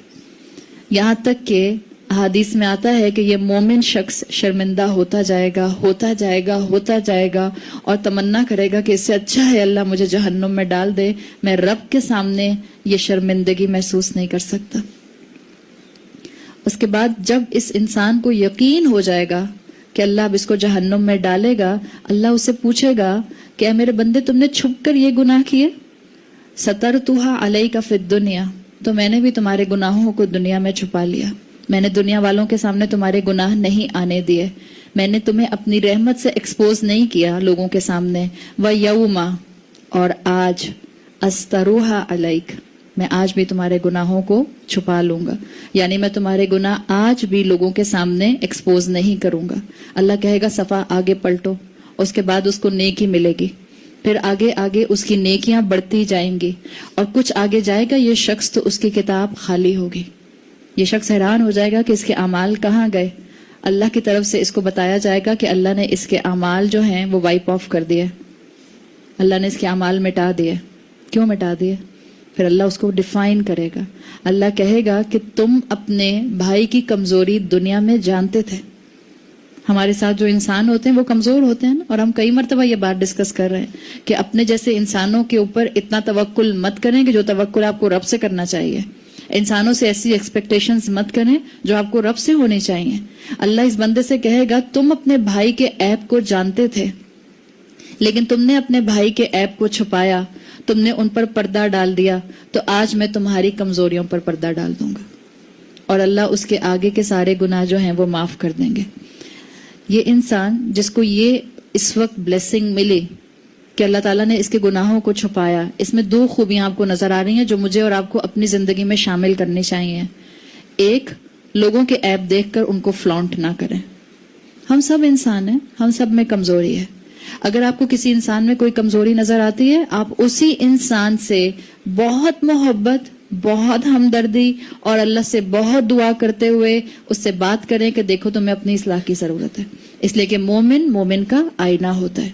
Speaker 2: یہاں تک کہ حدیث میں آتا ہے کہ یہ مومن شخص شرمندہ ہوتا جائے گا، ہوتا جائے گا، ہوتا جائے گا، اور تمنا کرے گا کہ اس سے اچھا ہے اللہ مجھے جہنم میں ڈال دے، میں رب کے سامنے یہ شرمندگی محسوس نہیں کر سکتا۔ اس کے بعد جب اس انسان کو یقین ہو جائے گا کہ اللہ اب اس کو جہنم میں ڈالے گا، اللہ اسے پوچھے گا کہ اے میرے بندے تم نے چھپ کر یہ گناہ کیے؟ سترتھا علیک فی الدنیا، تو میں نے بھی تمہارے گناہوں کو دنیا میں چھپا لیا، میں نے دنیا والوں کے سامنے تمہارے گناہ نہیں آنے دیے، میں نے تمہیں اپنی رحمت سے ایکسپوز نہیں کیا لوگوں کے سامنے۔ وَيَوْمَ، اور آج، أَسْتَرُوهَا عَلَيْكَ، میں آج بھی تمہارے گناہوں کو چھپا لوں گا، یعنی میں تمہارے گناہ آج بھی لوگوں کے سامنے ایکسپوز نہیں کروں گا۔ اللہ کہے گا صفا آگے پلٹو، اس کے بعد اس کو نیکی ملے گی، پھر آگے آگے اس کی نیکیاں بڑھتی جائیں گی، اور کچھ آگے جائے گا یہ شخص تو اس کی کتاب خالی ہوگی۔ یہ شخص حیران ہو جائے گا کہ اس کے اعمال کہاں گئے۔ اللہ کی طرف سے اس کو بتایا جائے گا کہ اللہ نے اس کے اعمال جو ہیں وہ وائپ آف کر دیے، اللہ نے اس کے اعمال مٹا دیے۔ کیوں مٹا دیے؟ پھر اللہ اس کو ڈیفائن کرے گا۔ اللہ کہے گا کہ تم اپنے بھائی کی کمزوری دنیا میں جانتے تھے۔ ہمارے ساتھ جو انسان ہوتے ہیں وہ کمزور ہوتے ہیں نا، اور ہم کئی مرتبہ یہ بات ڈسکس کر رہے ہیں کہ اپنے جیسے انسانوں کے اوپر اتنا توکل مت کریں کہ جو توکل آپ کو رب سے کرنا چاہیے، انسانوں سے ایسی ایکسپیکٹیشنز مت کریں جو آپ کو رب سے ہونی چاہیے۔ اللہ اس بندے سے کہے گا تم اپنے بھائی کے عیب کو جانتے تھے، لیکن تم نے اپنے بھائی کے عیب کو چھپایا، تم نے ان پر پردہ ڈال دیا تو آج میں تمہاری کمزوریوں پر پردہ ڈال دوں گا، اور اللہ اس کے آگے کے سارے گناہ جو ہیں وہ معاف کر دیں گے۔ یہ انسان جس کو یہ اس وقت بلیسنگ ملی کہ اللہ تعالیٰ نے اس کے گناہوں کو چھپایا، اس میں دو خوبیاں آپ کو نظر آ رہی ہیں جو مجھے اور آپ کو اپنی زندگی میں شامل کرنی چاہیے۔ ایک، لوگوں کے عیب دیکھ کر ان کو فلانٹ نہ کریں۔ ہم سب انسان ہیں، ہم سب میں کمزوری ہے۔ اگر آپ کو کسی انسان میں کوئی کمزوری نظر آتی ہے، آپ اسی انسان سے بہت محبت، بہت ہمدردی اور اللہ سے بہت دعا کرتے ہوئے اس سے بات کریں کہ دیکھو تمہیں اپنی اصلاح کی ضرورت ہے، اس لیے کہ مومن کا آئینہ ہوتا ہے،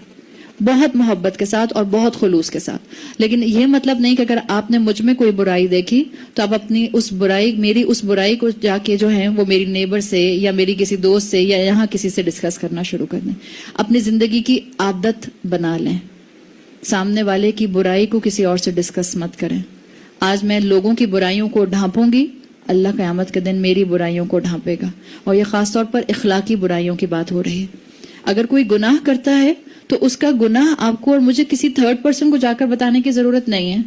Speaker 2: بہت محبت کے ساتھ اور بہت خلوص کے ساتھ۔ لیکن یہ مطلب نہیں کہ اگر آپ نے مجھ میں کوئی برائی دیکھی تو آپ اپنی میری اس برائی کو جا کے جو ہے وہ میری نیبر سے یا میری کسی دوست سے یا یہاں کسی سے ڈسکس کرنا شروع کر دیں۔ اپنی زندگی کی عادت بنا لیں، سامنے والے کی برائی کو کسی اور سے ڈسکس مت کریں۔ آج میں لوگوں کی برائیوں کو ڈھانپوں گی، اللہ قیامت کے دن میری برائیوں کو ڈھانپے گا، اور یہ خاص طور پر اخلاقی برائیوں کی بات ہو رہی ہے۔ اگر کوئی گناہ کرتا ہے تو اس کا گناہ آپ کو اور مجھے کسی تھرڈ پرسن کو جا کر بتانے کی ضرورت نہیں ہے۔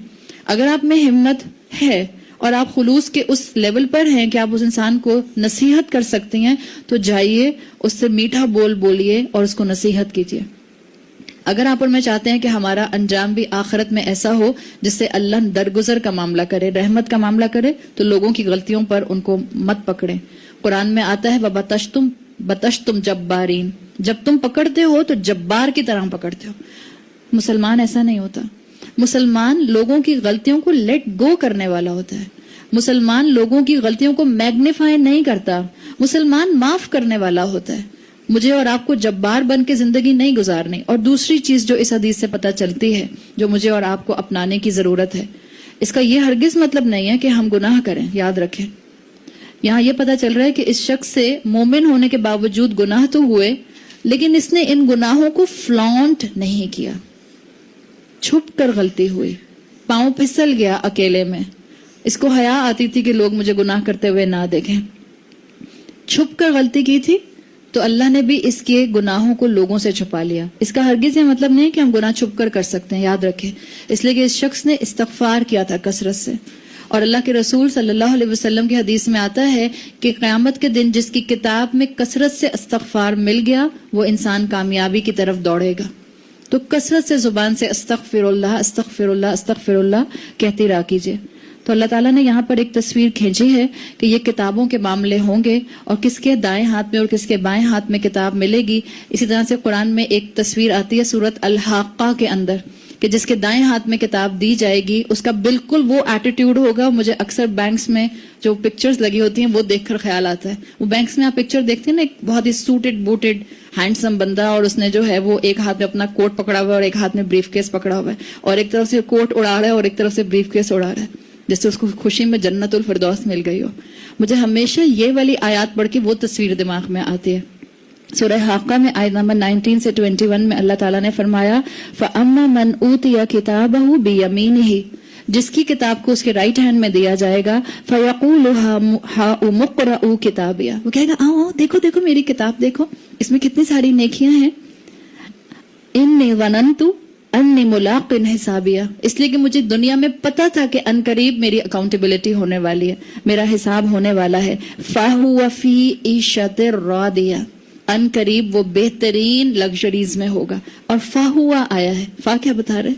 Speaker 2: اگر آپ میں ہمت ہے اور آپ خلوص کے اس لیول پر ہیں کہ آپ اس انسان کو نصیحت کر سکتی ہیں تو جائیے اس سے میٹھا بول بولیے اور اس کو نصیحت کیجیے۔ اگر آپ اور میں چاہتے ہیں کہ ہمارا انجام بھی آخرت میں ایسا ہو جس سے اللہ درگزر کا معاملہ کرے، رحمت کا معاملہ کرے، تو لوگوں کی غلطیوں پر ان کو مت پکڑیں۔ قرآن میں آتا ہے بَتَشْتُمْ جَبَّارِينَ، جب تم پکڑتے ہو تو جبار کی طرح پکڑتے ہو۔ مسلمان ایسا نہیں ہوتا۔ مسلمان لوگوں کی غلطیوں کو لیٹ گو کرنے والا ہوتا ہے۔ مسلمان لوگوں کی غلطیوں کو میگنیفائی نہیں کرتا، مسلمان معاف کرنے والا ہوتا ہے۔ مجھے اور آپ کو جبار بن کے زندگی نہیں گزارنی۔ اور دوسری چیز جو اس حدیث سے پتہ چلتی ہے، جو مجھے اور آپ کو اپنانے کی ضرورت ہے، اس کا یہ ہرگز مطلب نہیں ہے کہ ہم گناہ کریں۔ یاد رکھیں، یہاں یہ پتہ چل رہا ہے کہ اس شخص سے مومن ہونے کے باوجود گناہ تو ہوئے، لیکن اس نے ان گناہوں کو فلانٹ نہیں کیا، چھپ کر غلطی ہوئی، پاؤں پھسل گیا اکیلے میں، اس کو حیا آتی تھی کہ لوگ مجھے گناہ کرتے ہوئے نہ دیکھیں، چھپ کر غلطی کی تھی، تو اللہ نے بھی اس کے گناہوں کو لوگوں سے چھپا لیا۔ اس کا ہرگز یہ مطلب نہیں کہ ہم گناہ چھپ کر سکتے ہیں، یاد رکھیں، اس لیے کہ اس شخص نے استغفار کیا تھا کثرت سے۔ اور اللہ کے رسول صلی اللہ علیہ وسلم کی حدیث میں آتا ہے کہ قیامت کے دن جس کی کتاب میں کثرت سے استغفار مل گیا وہ انسان کامیابی کی طرف دوڑے گا۔ تو کثرت سے زبان سے استغفر اللہ استغفر اللہ استغفر اللہ کہتی رہا کیجیے۔ تو اللہ تعالیٰ نے یہاں پر ایک تصویر کھینچی ہے کہ یہ کتابوں کے معاملے ہوں گے اور کس کے دائیں ہاتھ میں اور کس کے بائیں ہاتھ میں کتاب ملے گی۔ اسی طرح سے قرآن میں ایک تصویر آتی ہے سورۃ الحاقہ کے اندر کہ جس کے دائیں ہاتھ میں کتاب دی جائے گی اس کا بالکل وہ ایٹیٹیوڈ ہوگا۔ مجھے اکثر بینکس میں جو پکچرز لگی ہوتی ہیں وہ دیکھ کر خیال آتا ہے، وہ بینکس میں آپ پکچر دیکھتے ہیں نا، ایک بہت ہی سوٹڈ بوٹڈ ہینڈسم بندہ، اور اس نے جو ہے وہ ایک ہاتھ میں اپنا کوٹ پکڑا ہوا ہے اور ایک ہاتھ میں بریف کیس پکڑا ہوا ہے، اور ایک طرف سے کوٹ اڑا رہا ہے اور ایک طرف سے بریف کیس اڑا رہا ہے، جس سے اس کو خوشی میں جنت الفردوس مل گئی ہو۔ مجھے ہمیشہ یہ والی آیات پڑھ کے وہ تصویر دماغ میں آتی ہے۔ سورہ حاقہ میں آیت نمبر 19 سے 21 میں اللہ تعالیٰ نے فرمایا فَأَمَّا مَنْ أُوتِيَ كِتَابَهُ بِيَمِينِهِ، جس کی کتاب کو اس کے رائٹ ہینڈ میں دیا جائے گا فَيَقُولُ هَاؤُمُ اقْرَءُوا کِتَابِیَہ، وہ کہے گا آؤ دیکھو دیکھو میری کتاب دیکھو، اس میں کتنی ساری نیکیاں ہیں۔ إِنِّي ظَنَنْتُ انی ملاق حسابیہ، اس لیے کہ مجھے دنیا میں پتا تھا کہ ان قریب میری اکاؤنٹیبلٹی ہونے والی ہے، میرا حساب ہونے والا ہے۔ فَهُوَ فِي عِیشَةٍ رَاضِیَہ، ان قریب وہ بہترین لگژریز میں ہوگا۔ اور فَهُوَ آیا ہے، فا کیا بتا رہے؟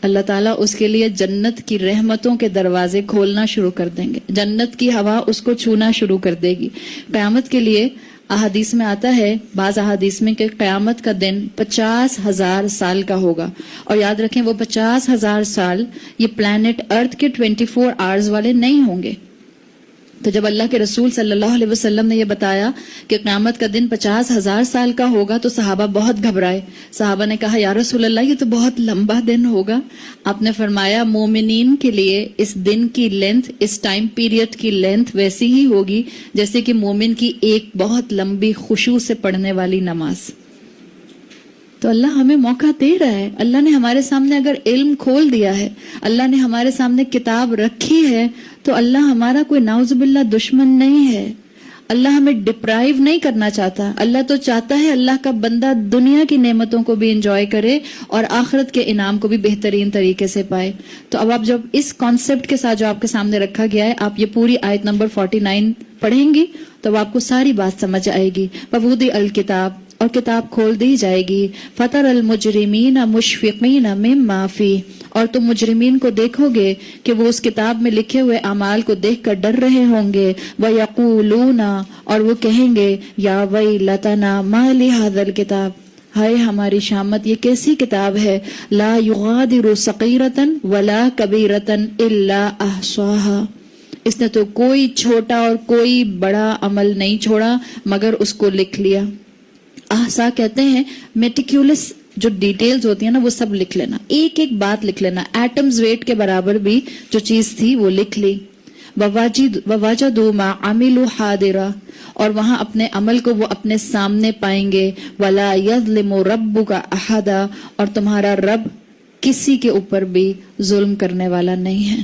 Speaker 2: اللہ تعالیٰ اس کے لیے جنت کی رحمتوں کے دروازے کھولنا شروع کر دیں گے، جنت کی ہوا اس کو چھونا شروع کر دے گی۔ قیامت کے لیے احادیث میں آتا ہے، بعض احادیث میں، کہ قیامت کا دن 50,000 سال کا ہوگا، اور یاد رکھیں وہ 50,000 سال یہ پلانٹ ارتھ کے 24 آورز والے نہیں ہوں گے۔ تو جب اللہ کے رسول صلی اللہ علیہ وسلم نے یہ بتایا کہ قیامت کا دن 50,000 سال کا ہوگا تو صحابہ بہت گھبرائے۔ صحابہ نے کہا یا رسول اللہ یہ تو بہت لمبا دن ہوگا۔ آپ نے فرمایا مومنین کے لیے اس دن کی لینتھ، اس ٹائم پیریڈ کی لینتھ ویسی ہی ہوگی جیسے کہ مومن کی ایک بہت لمبی خشوع سے پڑھنے والی نماز۔ تو اللہ ہمیں موقع دے رہا ہے، اللہ نے ہمارے سامنے اگر علم کھول دیا ہے، اللہ نے ہمارے سامنے کتاب رکھی ہے، تو اللہ ہمارا کوئی نعوذ باللہ دشمن نہیں ہے۔ اللہ ہمیں ڈپرائیو نہیں کرنا چاہتا. اللہ تو چاہتا ہے اللہ کا بندہ دنیا کی نعمتوں کو بھی انجوائے کرے اور آخرت کے انعام کو بھی بہترین طریقے سے پائے. تو اب آپ جب اس کانسیپٹ کے ساتھ جو آپ کے سامنے رکھا گیا ہے، آپ یہ پوری آیت نمبر 49 پڑھیں گی تو آپ کو ساری بات سمجھ آئے گی. وَوُضِعَ الْكِتَابُ، اور کتاب کھول دی جائے گی. فَتَرَى الْمُجْرِمِينَ مُشْفِقِينَ مِمَّا فِيهِ، اور تم مجرمین کو دیکھو گے کہ وہ اس کتاب میں لکھے ہوئے اعمال کو دیکھ کر ڈر رہے ہوں گے. وَيَقُولُونَ، اور وہ کہیں گے یا وَيْلَتَنَا مَا لِهَذَا الْكِتَابِ، ہائے ہماری شامت، یہ کیسی کتاب ہے. لا یغادر صغیرۃ ولا کبیرۃ الا احصاها، اس نے تو کوئی چھوٹا اور کوئی بڑا عمل نہیں چھوڑا مگر اس کو لکھ لیا. احصا کہتے ہیں میٹیکیولس، جو ڈیٹیلز ہوتی ہیں نا وہ سب لکھ لینا، ایک ایک بات لکھ لینا. ایٹمز ویٹ کے برابر بھی جو چیز تھی وہ لکھ لی. وَوَجَدُوا مَا عَمِلُوا حَاضِرًا، اور وہاں اپنے عمل کو وہ اپنے سامنے پائیں گے. وَلَا يَظْلِمُ رَبُّكَ أَحَدًا، اور تمہارا رب کسی کے اوپر بھی ظلم کرنے والا نہیں ہے.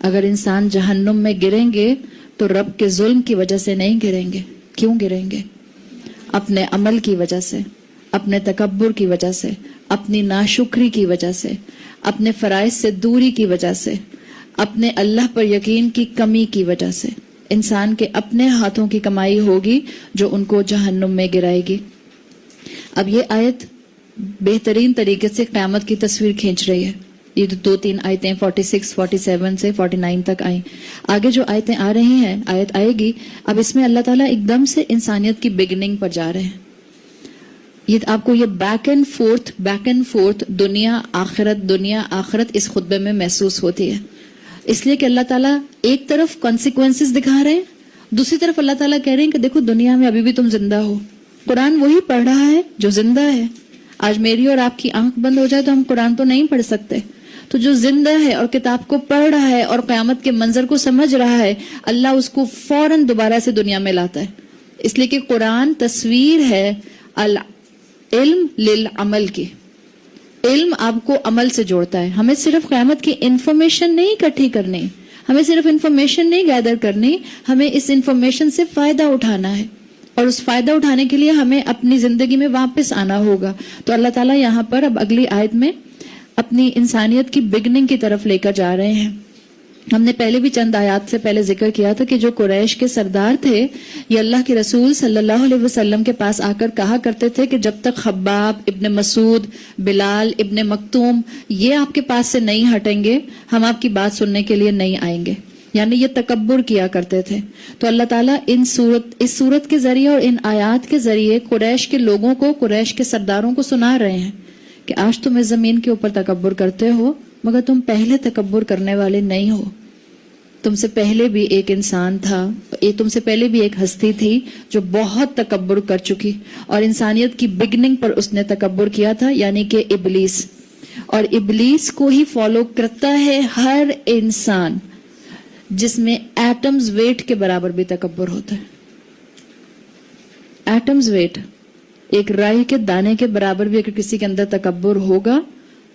Speaker 2: اگر انسان جہنم میں گریں گے تو رب کے ظلم کی وجہ سے نہیں گریں گے. کیوں گریں گے؟ اپنے عمل کی وجہ سے، اپنے تکبر کی وجہ سے، اپنی ناشکری کی وجہ سے، اپنے فرائض سے دوری کی وجہ سے، اپنے اللہ پر یقین کی کمی کی وجہ سے. انسان کے اپنے ہاتھوں کی کمائی ہوگی جو ان کو جہنم میں گرائے گی. اب یہ آیت بہترین طریقے سے قیامت کی تصویر کھینچ رہی ہے. یہ دو تین آیتیں 46 47 سے 49 تک آئیں. آگے جو آیتیں آ رہی ہیں، آیت آئے گی، اب اس میں اللہ تعالیٰ ایک دم سے انسانیت کی بگننگ پر جا رہے ہیں. یہ آپ کو یہ بیک اینڈ فورتھ دنیا آخرت اس خطبے میں محسوس ہوتی ہے. اس لیے کہ اللہ تعالیٰ ایک طرف کانسیکوینسز دکھا رہے ہیں، دوسری طرف اللہ تعالیٰ کہہ رہے ہیں کہ دیکھو دنیا میں ابھی بھی تم زندہ ہو. قرآن وہی پڑھ رہا ہے جو زندہ ہے. آج میری اور آپ کی آنکھ بند ہو جائے تو ہم قرآن تو نہیں پڑھ سکتے. تو جو زندہ ہے اور کتاب کو پڑھ رہا ہے اور قیامت کے منظر کو سمجھ رہا ہے، اللہ اس کو فوراً دوبارہ سے دنیا میں لاتا ہے. اس لیے کہ قرآن تصویر ہے العلم للعمل کی. علم آپ کو عمل سے جوڑتا ہے. ہمیں صرف قیامت کی انفارمیشن نہیں اکٹھی کرنی، ہمیں صرف انفارمیشن نہیں گیدر کرنی، ہمیں اس انفارمیشن سے فائدہ اٹھانا ہے. اور اس فائدہ اٹھانے کے لیے ہمیں اپنی زندگی میں واپس آنا ہوگا. تو اللہ تعالیٰ یہاں پر اب اگلی آیت میں اپنی انسانیت کی بگننگ کی طرف لے کر جا رہے ہیں. ہم نے پہلے بھی چند آیات سے پہلے ذکر کیا تھا کہ جو قریش کے سردار تھے، یہ اللہ کے رسول صلی اللہ علیہ وسلم کے پاس آ کر کہا کرتے تھے کہ جب تک خباب ابن مسعود، بلال ابن مکتوم یہ آپ کے پاس سے نہیں ہٹیں گے، ہم آپ کی بات سننے کے لیے نہیں آئیں گے. یعنی یہ تکبر کیا کرتے تھے. تو اللہ تعالیٰ اس صورت کے ذریعے اور ان آیات کے ذریعے قریش کے لوگوں کو، قریش کے سرداروں کو سنا رہے ہیں کہ آج تم اس زمین کے اوپر تکبر کرتے ہو، مگر تم پہلے تکبر کرنے والے نہیں ہو. تم سے پہلے بھی ایک انسان تھا، تم سے پہلے بھی ایک ہستی تھی جو بہت تکبر کر چکی، اور انسانیت کی بگننگ پر اس نے تکبر کیا تھا، یعنی کہ ابلیس. اور ابلیس کو ہی فالو کرتا ہے ہر انسان جس میں ایٹمز ویٹ کے برابر بھی تکبر ہوتا ہے. ایٹمز ویٹ، ایک رائی کے دانے کے برابر بھی اگر کسی کے اندر تکبر ہوگا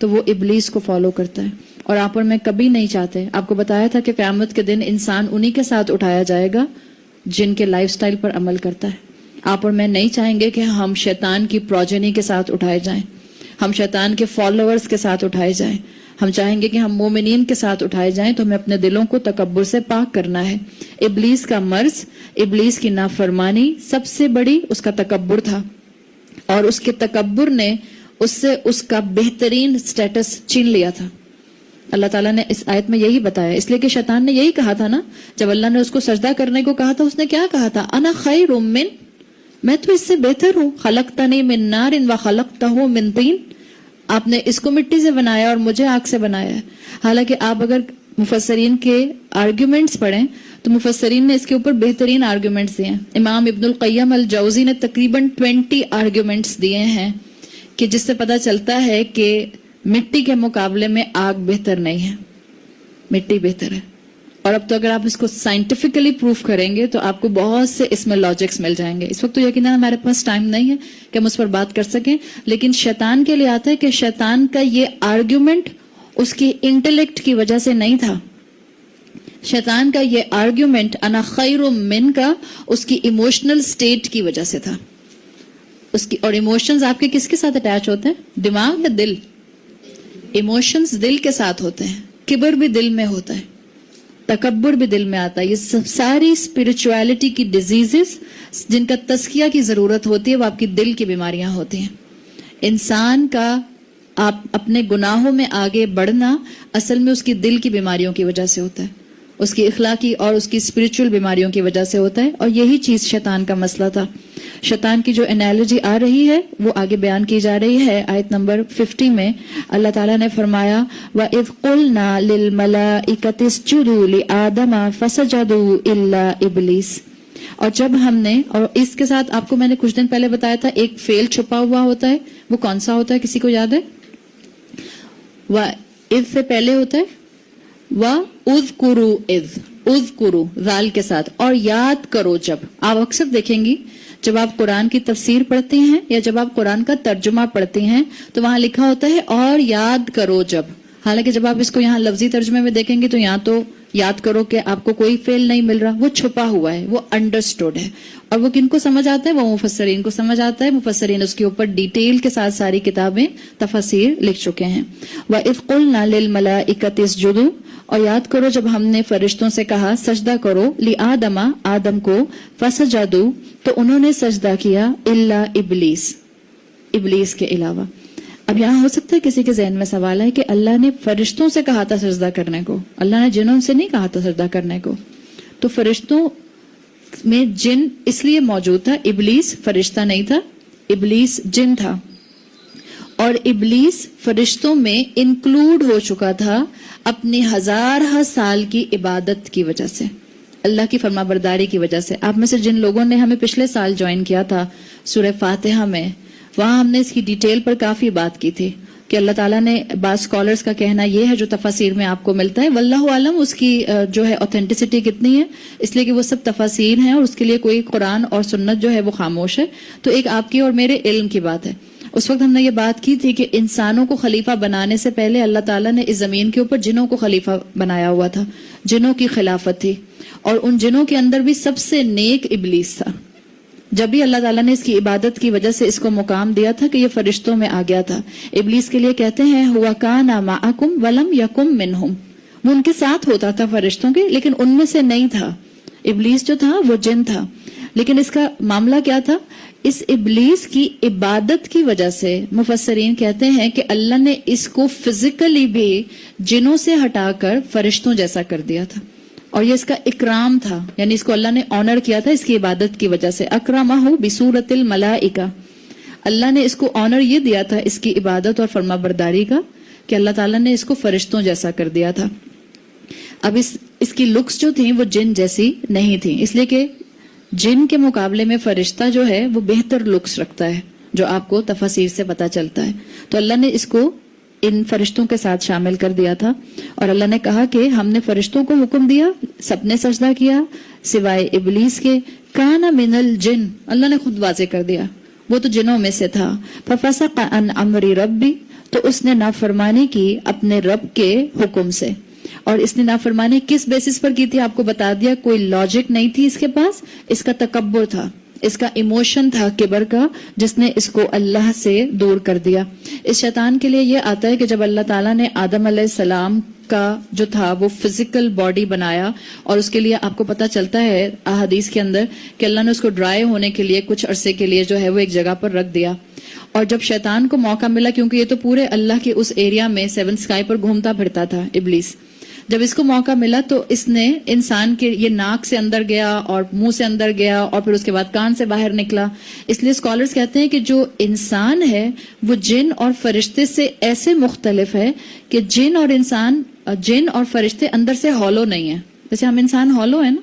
Speaker 2: تو وہ ابلیس کو فالو کرتا ہے. اور آپ اور میں کبھی نہیں چاہتے، آپ کو بتایا تھا کہ قیامت کے دن انسان انہی کے ساتھ اٹھایا جائے گا جن کے لائف سٹائل پر عمل کرتا ہے. آپ اور میں نہیں چاہیں گے کہ ہم شیطان کی پروجنی کے ساتھ اٹھائے جائیں، ہم شیطان کے فالوورز کے ساتھ اٹھائے جائیں. ہم چاہیں گے کہ ہم مومنین کے ساتھ اٹھائے جائیں. تو ہمیں اپنے دلوں کو تکبر سے پاک کرنا ہے. ابلیس کا مرض، ابلیس کی نافرمانی سب سے بڑی اس کا تکبر تھا، اور اس کے تکبر نے اس سے اس کا بہترین سٹیٹس چھین لیا تھا. اللہ تعالیٰ نے اس آیت میں یہی بتایا. اس لیے کہ شیطان نے یہی کہا تھا نا، جب اللہ نے اس کو سجدہ کرنے کو کہا تھا، اس نے کیا کہا تھا؟ انا خیر من، میں تو اس سے بہتر ہوں. خلقتنی من نار وخلقتہ من طین، آپ نے اس کو مٹی سے بنایا اور مجھے آگ سے بنایا ہے. حالانکہ آپ اگر مفسرین کے آرگیومنٹس پڑھیں تو مفسرین نے اس کے اوپر بہترین آرگیومنٹس دیے ہیں. امام ابن القیم الجوزی نے تقریباً 20 آرگیومنٹس دیے ہیں کہ جس سے پتہ چلتا ہے کہ مٹی کے مقابلے میں آگ بہتر نہیں ہے، مٹی بہتر ہے. اور اب تو اگر آپ اس کو سائنٹیفکلی پروف کریں گے تو آپ کو بہت سے اس میں لاجکس مل جائیں گے. اس وقت تو یقیناً ہمارے پاس ٹائم نہیں ہے کہ ہم اس پر بات کر سکیں، لیکن شیطان کے لیے آتا ہے کہ شیطان کا یہ آرگیومنٹ اس کی انٹلیکٹ کی وجہ سے نہیں تھا، شیطان کا یہ آرگیومنٹ انا خیر من کا اس کی ایموشنل سٹیٹ کی وجہ سے تھا. اس کی اور ایموشنز آپ کے کس کے ساتھ اٹیچ ہوتے ہیں؟ دماغ یا دل؟ ایموشنز دل کے ساتھ ہوتے ہیں. کبر بھی دل میں ہوتا ہے, تکبر بھی دل میں آتا ہے. یہ ساری اسپرچویلٹی کی ڈیزیزز جن کا تزکیہ کی ضرورت ہوتی ہے وہ آپ کی دل کی بیماریاں ہوتی ہیں. انسان کا آپ اپنے گناہوں میں آگے بڑھنا اصل میں اس کی دل کی بیماریوں کی وجہ سے ہوتا ہے, اس کی اخلاقی اور اس کی اسپرچول بیماریوں کی وجہ سے ہوتا ہے. اور یہی چیز شیطان کا مسئلہ تھا. شیطان کی جو انالوجی آ رہی ہے وہ آگے بیان کی جا رہی ہے آیت نمبر 50 میں. اللہ تعالیٰ نے فرمایا وَإِذْ قُلْنَا لِلْمَلَائِكَةِ اسْجُدُوا لِآدَمَ فَسَجَدُوا إِلَّا إِبْلِيسَ. اور جب ہم نے, اور اس کے ساتھ آپ کو میں نے کچھ دن پہلے بتایا تھا ایک فعل چھپا ہوا ہوتا ہے, وہ کون سا ہوتا ہے, کسی کو یاد ہے؟ وَإِذْ سے پہلے ہوتا ہے وَأُذْكُرُوا إِذْ, اذکرو ذال کے ساتھ, اور یاد کرو جب. آپ اکثر دیکھیں گی جب آپ قرآن کی تفسیر پڑھتے ہیں یا جب آپ قرآن کا ترجمہ پڑھتے ہیں تو وہاں لکھا ہوتا ہے اور یاد کرو جب. حالانکہ جب آپ اس کو یہاں لفظی ترجمے میں دیکھیں گے تو یہاں تو یاد کرو کہ آپ کو کوئی فعل نہیں مل رہا, وہ چھپا ہوا ہے, وہ انڈرسٹوڈ ہے. اور وہ کن کو سمجھ آتا ہے؟ وہ مفسرین کو سمجھ آتا ہے. مفسرین اس کے اوپر ڈیٹیل کے ساتھ ساری کتابیں تفاسیر لکھ چکے ہیں. وَإِذْ قُلْنَا لِلْمَلَائِكَةِ اسْجُدُوا, اور یاد کرو جب ہم نے فرشتوں سے کہا سجدہ کرو, لِآدَمَ آدم کو, فَسَجَدُوا تو انہوں نے سجدہ کیا, إِلَّا إِبْلِيسَ ابلیس کے علاوہ. اب یہاں ہو سکتا ہے کسی کے ذہن میں سوال ہے کہ اللہ نے فرشتوں سے کہا تھا سجدہ کرنے کو, اللہ نے جنوں سے نہیں کہا تھا سجدہ کرنے کو. تو فرشتوں میں جن اس لیے موجود تھا, ابلیس فرشتہ نہیں تھا, ابلیس جن تھا, اور ابلیس فرشتوں میں انکلوڈ ہو چکا تھا اپنی ہزارہ سال کی عبادت کی وجہ سے, اللہ کی فرما برداری کی وجہ سے. آپ میں سے جن لوگوں نے ہمیں پچھلے سال جوائن کیا تھا سورہ فاتحہ میں, وہاں ہم نے اس کی ڈیٹیل پر کافی بات کی تھی کہ اللہ تعالیٰ نے, بعض اسکالرز کا کہنا یہ ہے جو تفاسیر میں آپ کو ملتا ہے, واللہ عالم اس کی جو ہے اوتھینٹسٹی کتنی ہے, اس لیے کہ وہ سب تفاسیر ہیں اور اس کے لیے کوئی قرآن اور سنت جو ہے وہ خاموش ہے. تو ایک آپ کی اور میرے علم کی بات ہے. اس وقت ہم نے یہ بات کی تھی کہ انسانوں کو خلیفہ بنانے سے پہلے اللہ تعالیٰ نے اس زمین کے اوپر جنوں کو خلیفہ بنایا ہوا تھا, جنوں کی خلافت تھی, اور ان جنوں کے اندر بھی سب سے نیک ابلیس تھا. جب بھی اللہ تعالیٰ نے اس کی عبادت کی وجہ سے اس کو مقام دیا تھا کہ یہ فرشتوں میں آ گیا تھا. ابلیس کے لیے کہتے ہیں ہوا کانا معکم ولم یکم منہم, وہ ان کے ساتھ ہوتا تھا فرشتوں کے لیکن ان میں سے نہیں تھا. ابلیس جو تھا وہ جن تھا. لیکن اس کا معاملہ کیا تھا؟ اس ابلیس کی عبادت کی وجہ سے مفسرین کہتے ہیں کہ اللہ نے اس کو فزیکلی بھی جنوں سے ہٹا کر فرشتوں جیسا کر دیا تھا, اور یہ اس کا اکرام تھا, یعنی اس کو اللہ نے آنر کیا تھا اس کی عبادت کی وجہ سے. اکرمہ بصورت الملائکہ, اللہ نے اس کو آنر یہ دیا تھا اس کی عبادت اور فرما برداری کا کہ اللہ تعالیٰ نے اس کو فرشتوں جیسا کر دیا تھا. اب اس کی لکس جو تھیں وہ جن جیسی نہیں تھیں, اس لیے کہ جن کے مقابلے میں فرشتہ جو ہے وہ بہتر لکس رکھتا ہے, جو آپ کو تفاسیر سے پتہ چلتا ہے. تو اللہ نے اس کو ان فرشتوں کے ساتھ شامل کر دیا تھا, اور اللہ نے کہا کہ ہم نے فرشتوں کو حکم دیا, سب نے سجدہ کیا سوائے ابلیس کے. کانا من الجن, اللہ نے خود واضح کر دیا وہ تو جنوں میں سے تھا. ففسق عن امر ربی, تو اس نے نافرمانی کی اپنے رب کے حکم سے. اور اس نے نافرمانی کس بیسس پر کی تھی آپ کو بتا دیا, کوئی لاجک نہیں تھی اس کے پاس, اس کا تکبر تھا, اس کا ایموشن تھا کبر کا, جس نے اس کو اللہ سے دور کر دیا. اس شیطان کے لیے یہ آتا ہے کہ جب اللہ تعالیٰ نے آدم علیہ السلام کا جو تھا وہ فزیکل باڈی بنایا, اور اس کے لیے آپ کو پتہ چلتا ہے احادیث کے اندر کہ اللہ نے اس کو ڈرائی ہونے کے لیے کچھ عرصے کے لیے جو ہے وہ ایک جگہ پر رکھ دیا. اور جب شیطان کو موقع ملا, کیونکہ یہ تو پورے اللہ کے اس ایریا میں 7 اسکائی پر گھومتا پھرتا تھا ابلیس, جب اس کو موقع ملا تو اس نے انسان کے یہ ناک سے اندر گیا اور منہ سے اندر گیا اور پھر اس کے بعد کان سے باہر نکلا. اس لیے اسکالرز کہتے ہیں کہ جو انسان ہے وہ جن اور فرشتے سے ایسے مختلف ہے کہ جن اور فرشتے اندر سے ہالو نہیں ہیں. جیسے ہم انسان ہالو ہیں نا,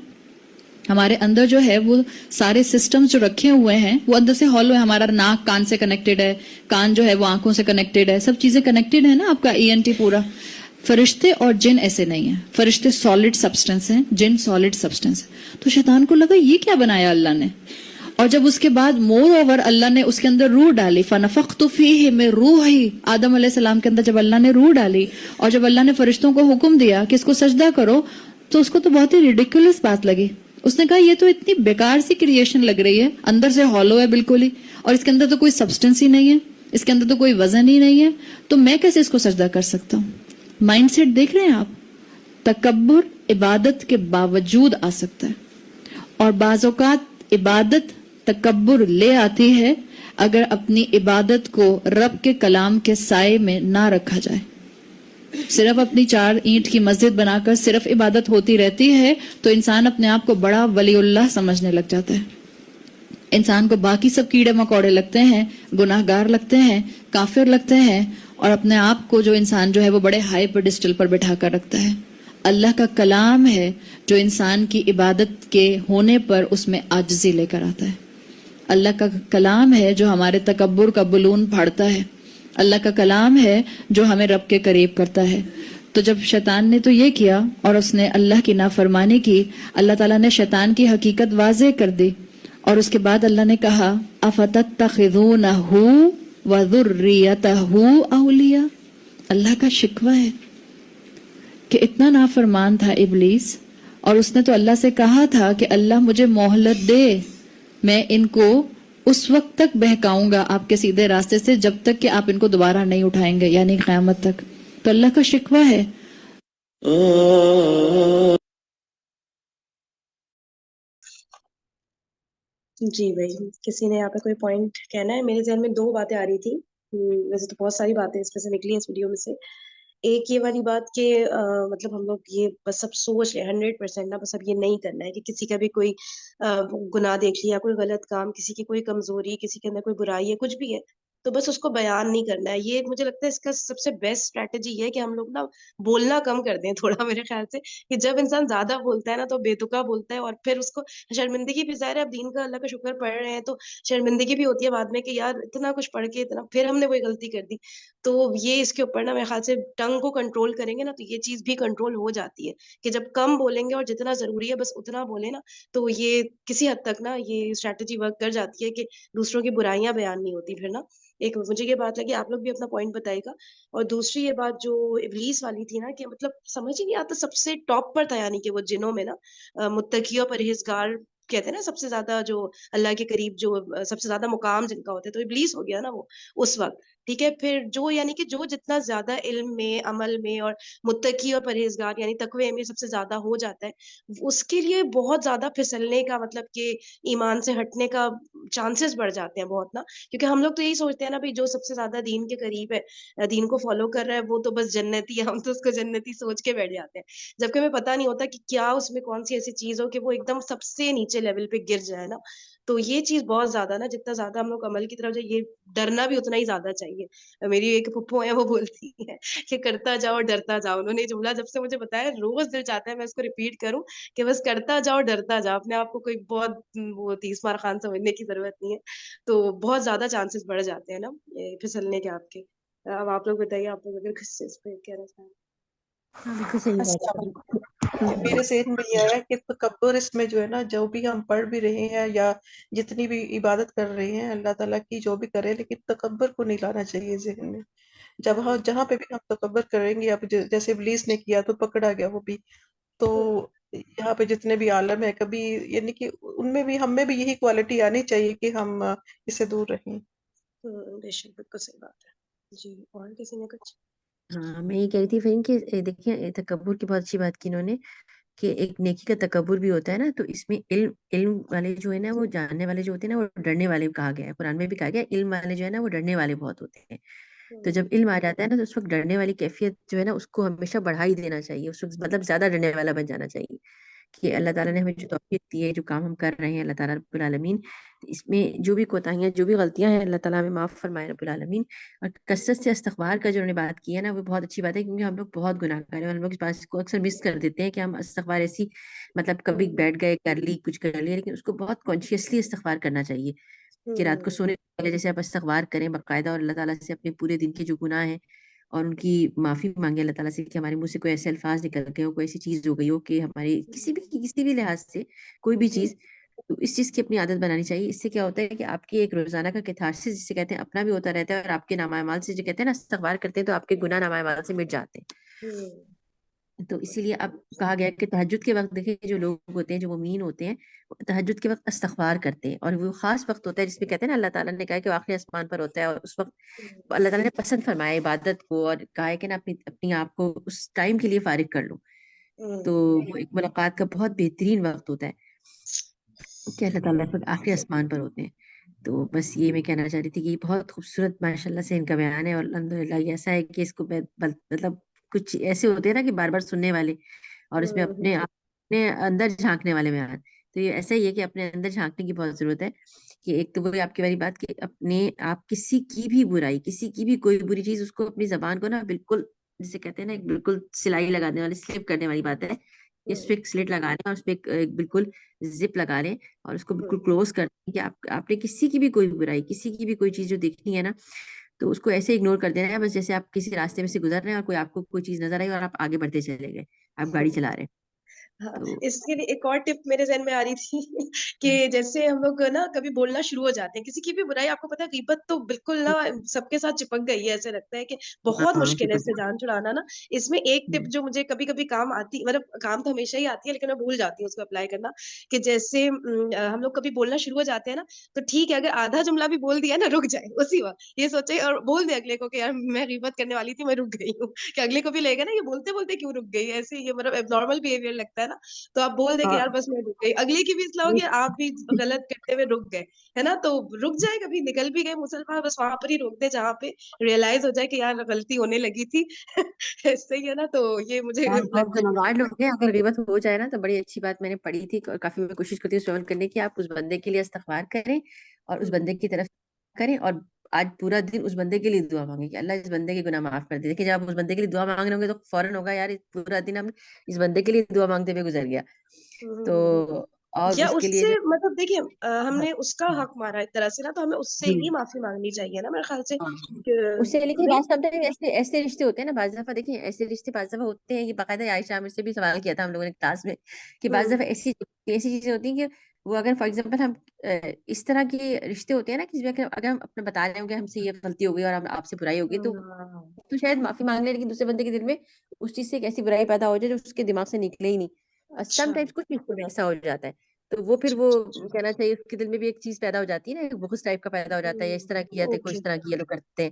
Speaker 2: ہمارے اندر جو ہے وہ سارے سسٹمز جو رکھے ہوئے ہیں وہ اندر سے ہالو ہے. ہمارا ناک کان سے کنیکٹڈ ہے, کان جو ہے وہ آنکھوں سے کنیکٹڈ ہے, سب چیزیں کنیکٹڈ ہے نا, آپ کا ENT پورا. فرشتے اور جن ایسے نہیں ہیں, فرشتے سالڈ سبسٹنس ہیں, جن سالڈ سبسٹنس ہے. تو شیطان کو لگا یہ کیا بنایا اللہ نے, اور جب اس کے بعد مور اوور اللہ نے اس کے اندر روح ڈالی, فنفخت فیہ من روحی, آدم علیہ السلام کے اندر جب اللہ نے روح ڈالی اور جب اللہ نے فرشتوں کو حکم دیا کہ اس کو سجدہ کرو, تو اس کو تو بہت ہی ریڈیکولس بات لگی. اس نے کہا یہ تو اتنی بیکار سی کریشن لگ رہی ہے, اندر سے ہالو ہے بالکل ہی, اور اس کے اندر تو کوئی سبسٹنس ہی نہیں ہے, اس کے اندر تو کوئی وزن ہی نہیں ہے, تو میں کیسے اس کو سجدہ کر سکتا ہوں. مائنڈ سیٹ دیکھ رہے ہیں آپ, تکبر عبادت کے باوجود آ سکتا ہے, اور بعض اوقات عبادت تکبر لے آتی ہے اگر اپنی عبادت کو رب کے کلام کے سائے میں نہ رکھا جائے. صرف اپنی 4 اینٹ کی مسجد بنا کر صرف عبادت ہوتی رہتی ہے تو انسان اپنے آپ کو بڑا ولی اللہ سمجھنے لگ جاتا ہے. انسان کو باقی سب کیڑے مکوڑے لگتے ہیں, گناہ گار لگتے ہیں, کافر لگتے ہیں, اور اپنے آپ کو جو انسان جو ہے وہ بڑے ہائی پیڈسٹل پر بٹھا کر رکھتا ہے. اللہ کا کلام ہے جو انسان کی عبادت کے ہونے پر اس میں عاجزی لے کر آتا ہے. اللہ کا کلام ہے جو ہمارے تکبر کا بلون پھاڑتا ہے. اللہ کا کلام ہے جو ہمیں رب کے قریب کرتا ہے. تو جب شیطان نے تو یہ کیا اور اس نے اللہ کی نافرمانی کی, اللہ تعالیٰ نے شیطان کی حقیقت واضح کر دی, اور اس کے بعد اللہ نے کہا افتتخذونہ وذریتہ اولیاء. اللہ کا شکوہ ہے کہ اتنا نافرمان تھا ابلیس, اور اس نے تو اللہ سے کہا تھا کہ اللہ مجھے مہلت دے, میں ان کو اس وقت تک بہکاؤں گا آپ کے سیدھے راستے سے جب تک کہ آپ ان کو دوبارہ نہیں اٹھائیں گے, یعنی قیامت تک. تو اللہ کا شکوہ ہے.
Speaker 1: جی بھائی, کسی نے یہاں پہ کوئی پوائنٹ کہنا ہے؟ میرے ذہن میں 2 باتیں آ رہی تھی, ویسے تو بہت ساری باتیں اس میں سے نکلی ہیں اس ویڈیو میں سے. ایک یہ والی بات کہ مطلب ہم لوگ یہ بس اب سوچ لیں 100% نا, بس اب یہ نہیں کرنا ہے کہ کسی کا بھی کوئی گناہ دیکھ لیا, کوئی غلط کام, کسی کی کوئی کمزوری, کسی کے اندر کوئی برائی ہے, کچھ بھی ہے, تو بس اس کو بیان نہیں کرنا ہے. یہ مجھے لگتا ہے اس کا سب سے بیسٹ اسٹریٹجی یہ ہے کہ ہم لوگ نا بولنا کم کر دیں تھوڑا. میرے خیال سے کہ جب انسان زیادہ بولتا ہے نا تو بے تکا بولتا ہے, اور پھر اس کو شرمندگی بھی, ظاہر ہے اب دین کا اللہ کا شکر پڑھ رہے ہیں تو شرمندگی بھی ہوتی ہے بعد میں کہ یار اتنا کچھ پڑھ کے اتنا پھر ہم نے کوئی غلطی کر دی. تو یہ اس کے اوپر نا میرے خیال سے ٹنگ کو کنٹرول کریں گے نا تو یہ چیز بھی کنٹرول ہو جاتی ہے کہ جب کم بولیں گے اور جتنا ضروری ہے بس اتنا بولیں نا, تو یہ کسی حد تک نا یہ اسٹریٹجی ورک کر جاتی ہے کہ دوسروں کی برائیاں بیان نہیں ہوتی پھر نا. ایک مجھے یہ بات لگی, آپ لوگ بھی اپنا پوائنٹ بتائے گا. اور دوسری یہ بات جو ابلیس والی تھی نا کہ مطلب سمجھ ہی نہیں آتا, سب سے ٹاپ پر تھا, یعنی کہ وہ جنوں میں نا متقی اور پرہیزگار کہتے ہیں نا سب سے زیادہ جو اللہ کے قریب جو سب سے زیادہ مقام جن کا ہوتا ہے, تو ابلیس ہو گیا نا وہ اس وقت. ٹھیک ہے, پھر جو یعنی کہ جو جتنا زیادہ علم میں, عمل میں اور متقی اور پرہیزگار یعنی تقوی میں سب سے زیادہ ہو جاتا ہے, اس کے لیے بہت زیادہ پھسلنے کا مطلب کہ ایمان سے ہٹنے کا چانسز بڑھ جاتے ہیں بہت نا. کیونکہ ہم لوگ تو یہی سوچتے ہیں نا بھائی جو سب سے زیادہ دین کے قریب ہے, دین کو فالو کر رہا ہے, وہ تو بس جنتی ہے, ہم تو اس کو جنتی سوچ کے بیٹھ جاتے ہیں, جبکہ ہمیں پتہ نہیں ہوتا کہ کیا اس میں کون سی ایسی چیز ہو کہ وہ ایک دم سب سے نیچے لیول پہ گر جائے نا. تو یہ چیز بہت زیادہ نا, جتنا زیادہ ہم لوگ عمل کی طرف جائے, یہ ڈرنا بھی اتنا ہی زیادہ چاہیے. میری ایک پھپھو ہے, وہ بولتی ہے کہ کرتا جاؤ ڈرتا جاؤ. انہوں نے یہ جملہ جب سے مجھے بتایا, روز دل چاہتا ہے میں اس کو ریپیٹ کروں کہ بس کرتا جاؤ ڈرتا جاؤ. اپنے آپ کو کوئی بہت وہ 30 مار خان سمجھنے کی ضرورت نہیں ہے, تو بہت زیادہ چانسز بڑھ جاتے ہیں نا پھسلنے کے آپ کے. اب آپ لوگ بتائیے, آپ لوگ اگر کس چیز پہ کہنا چاہیں.
Speaker 3: بالکل صحیح
Speaker 4: السلام
Speaker 3: بات
Speaker 4: علیکم. میرے ذہن میں یہ ہے کہ تکبر اس میں جو ہے نا, جو بھی ہم پڑھ بھی رہے ہیں یا جتنی بھی عبادت کر رہے ہیں اللہ تعالیٰ کی جو بھی کرے, لیکن تکبر کو نہیں لانا چاہیے ذہن میں. جہاں پہ بھی ہم تکبر کریں گے, اب جیسے ابلیس نے کیا تو پکڑا گیا وہ بھی, تو یہاں پہ جتنے بھی عالم ہے کبھی یعنی کہ ان میں بھی ہم میں بھی یہی کوالٹی آنی چاہیے کہ ہم اس سے دور رہیں.
Speaker 1: بے شک بالکل صحیح بات ہے. جی, اور کسی نے کچھ؟
Speaker 3: ہاں, میں یہ کہہ رہی تھی فرین کہ دیکھیں تکبر کی بہت اچھی بات کی انہوں نے, کہ ایک نیکی کا تکبر بھی ہوتا ہے نا, تو اس میں علم والے جو ہے نا, وہ جاننے والے جو ہوتے ہیں نا, وہ ڈرنے والے کہا گیا ہے. قرآن میں بھی کہا گیا علم والے جو ہے نا وہ ڈرنے والے بہت ہوتے ہیں. تو جب علم آ جاتا ہے نا, تو اس وقت ڈرنے والی کیفیت جو ہے نا اس کو ہمیشہ بڑھا ہی دینا چاہیے, اس وقت مطلب زیادہ ڈرنے والا بن جانا چاہیے. کہ اللہ تعالیٰ نے ہمیں جو توفیق دی ہے, جو کام ہم کر رہے ہیں, اللہ تعالیٰ رب العالمین اس میں جو بھی کوتاہیاں, جو بھی غلطیاں ہیں, اللہ تعالیٰ ہمیں معاف فرمائے رب العالمین. اور کثرت سے استغفار کا جو انہوں نے بات کی ہے نا, وہ بہت اچھی بات ہے, کیونکہ ہم لوگ بہت گناہ کر ہیں, ہم لوگ اس بات کو اکثر مس کر دیتے ہیں کہ ہم استغفار ایسی مطلب کبھی بیٹھ گئے, کر لی, کچھ کر لیا, لیکن اس کو بہت کانشیسلی استغفار کرنا چاہیے. کہ رات کو سونے سے پہلے جیسے آپ استغفار کریں باقاعدہ, اور اللہ تعالیٰ سے اپنے پورے دن کے جو گناہ ہیں اور ان کی معافی مانگے اللہ تعالیٰ سے, کہ ہمارے منہ سے کوئی ایسے الفاظ نکل گئے ہو, کوئی ایسی چیز ہو گئی ہو کہ ہماری کسی بھی لحاظ سے کوئی بھی چیز, تو اس چیز کی اپنی عادت بنانی چاہیے. اس سے کیا ہوتا ہے کہ آپ کی ایک روزانہ کا کیتھارسس جسے کہتے ہیں اپنا بھی ہوتا رہتا ہے, اور آپ کے نامہ اعمال سے جو کہتے ہیں نا استغفار کرتے ہیں تو آپ کے گناہ نامہ اعمال سے مٹ جاتے ہیں. تو اسی لیے اب کہا گیا کہ تہجد کے وقت دیکھیں جو لوگ ہوتے ہیں جو مومین ہوتے ہیں وہ تہجد کے وقت استغفار کرتے ہیں، اور وہ خاص وقت ہوتا ہے جس میں کہتے ہیں نا اللہ تعالیٰ نے کہا کہ وہ آخری آسمان پر ہوتا ہے، اور اس وقت اللہ تعالیٰ نے پسند فرمایا عبادت کو، اور کہا ہے کہ نا اپنی آپ کو اس ٹائم کے لیے فارغ کر لو، تو وہ ایک ملاقات کا بہت بہترین وقت ہوتا ہے کہ اللہ تعالیٰ خود آخری آسمان پر ہوتے ہیں۔ تو بس یہ میں کہنا چاہ رہی تھی کہ یہ بہت خوبصورت ماشاء اللہ سے ان کا بیان ہے، اور الحمدللہ یہ ایسا ہے کہ اس کو مطلب کچھ ایسے ہوتے ہیں نا کہ بار بار سننے والے، اور اس میں اپنے اندر جھانکنے والے بیان، تو یہ ایسا ہی ہے کہ اپنے اندر جھانکنے کی بہت ضرورت ہے، کہ ایک تو وہ آپ کی والی بات کہ آپ کسی کی بھی برائی، کسی کی بھی کوئی بری چیز، اس کو اپنی زبان کو نا بالکل جسے کہتے ہیں نا ایک بالکل سلائی لگانے والی، سلپ کرنے والی بات ہے، اس پہ ایک سلٹ لگا لیں اور اس پہ ایک بالکل زپ لگا لیں اور اس کو بالکل کلوز کر دیں کہ آپ نے کسی کی بھی کوئی برائی، کسی کی بھی کوئی چیز جو دیکھنی ہے نا، تو اس کو ایسے اگنور کر دینا ہے، بس جیسے آپ کسی راستے میں سے گزر رہے ہیں اور کوئی آپ کو کوئی چیز نظر آئی اور آپ آگے بڑھتے چلے گئے، آپ گاڑی چلا رہے ہیں
Speaker 1: ہاں،
Speaker 3: تو
Speaker 1: اس کے لیے ایک اور ٹپ میرے ذہن میں آ رہی تھی کہ جیسے ہم لوگ نا کبھی بولنا شروع ہو جاتے ہیں کسی کی بھی برائی، آپ کو پتا ہے غیبت تو بالکل نا سب کے ساتھ چپک گئی ہے، ایسے لگتا ہے کہ بہت
Speaker 3: ہاں
Speaker 1: مشکل ہے اس سے جان چھڑانا نا۔ اس میں ایک ٹپ جو مجھے کبھی کبھی کام آتی، مطلب کام تو ہمیشہ ہی آتی ہے لیکن میں بھول جاتی ہوں اس کو اپلائی کرنا، کہ جیسے ہم لوگ کبھی بولنا شروع ہو جاتے ہیں نا، تو ٹھیک ہے اگر آدھا جملہ بھی بول دیا نا، رک جائے اسی وقت، یہ سوچے اور بول دے اگلے کو کہ یار میں غیبت کرنے والی تھی، میں رک گئی ہوں، کہ اگلے کو بھی لے گا نا یہ بولتے بولتے کیوں رک گئی، ایسے یہ مطلب نارمل بہیویئر لگتا ہے نا، تو آپ بول دیں کہ یار بس میں رک گئی، اگلے کی بھی اصلاح ہوگی، آپ بھی غلط کرتے ہوئے رک گئے، ہے نا، تو رک جائے، کبھی نکل بھی گئے مسلمان، بس وہاں پر ہی روک دے جہاں پہ ریئلائز ہو جائے کہ یار غلطی ہونے لگی تھی ایسے ہی ہے نا، تو یہ مجھے
Speaker 3: بہت
Speaker 1: لگتا
Speaker 3: ذمہ دار لوگ ہیں، اگر غیبت ہو جائے نا تو بڑی اچھی بات میں نے پڑھی تھی، اور کافی میں کوشش کرتی ہوں سوال کرنے کی، آپ اس بندے کے لیے استغفار کریں اور اس
Speaker 1: ہے۔
Speaker 3: بندے کی طرف کریں، اور آج پورا دن اس بندے کے لیے دعا مانگیں کہ اللہ اس بندے کے گناہ معاف کر دے، کہ جب آپ اس بندے کے لیے دعا مانگ رہے ہوں گے تو فوراً ہوگا یار پورا دن ہم اس بندے کے لیے دعا مانگتے ہوئے گزر گیا، تو اور
Speaker 1: یا
Speaker 3: اس
Speaker 1: اس
Speaker 3: کے لیے
Speaker 1: سے
Speaker 3: جو
Speaker 1: مطلب دیکھیے ہم نے اس کا حق مارا ایک طرح سے نا، تو ہمیں اس سے
Speaker 3: جی
Speaker 1: ہی معافی مانگنی چاہیے نا میرے خیال سے
Speaker 3: ہاں
Speaker 1: کہ
Speaker 3: اس سے، لیکن
Speaker 1: نہیں۔
Speaker 3: بعض سمٹائم ایسے رشتے ہوتے ہیں نا، بعض دفعہ دیکھیں ایسے رشتے بعض دفعہ ہوتے ہیں، یہ باقاعدہ عائشہ عامر سے بھی سوال کیا تھا ہم لوگوں نے کلاس میں، کہ بعض دفعہ ایسی چیزیں ہوتی ہیں کہ وہ اگر فار ایگزامپل ہم اس طرح کے رشتے ہوتے ہیں نا کہ اگر ہم اپنا بتا رہے ہوں کہ ہم سے یہ غلطی ہو گئی اور آپ سے برائی ہو گئی، تو شاید معافی مانگ لیں، لیکن دوسرے بندے کے دل میں اس چیز سے ایک ایسی برائی پیدا ہو جائے جو اس کے دماغ سے نکلے ہی نہیں، سم
Speaker 1: اچھا
Speaker 3: ٹائمس کچھ رشتوں میں ایسا ہو جاتا ہے، تو وہ پھر
Speaker 1: اچھا
Speaker 3: وہ
Speaker 1: اچھا
Speaker 3: کہنا چاہیے اس کے دل میں بھی ایک چیز پیدا ہو جاتی ہے نا، ایک بغض ٹائپ کا پیدا ہو جاتا ہے، یا اس طرح کیا تھا کوئی
Speaker 1: اوکے
Speaker 3: اس طرح کیا لوگ کرتے ہیں،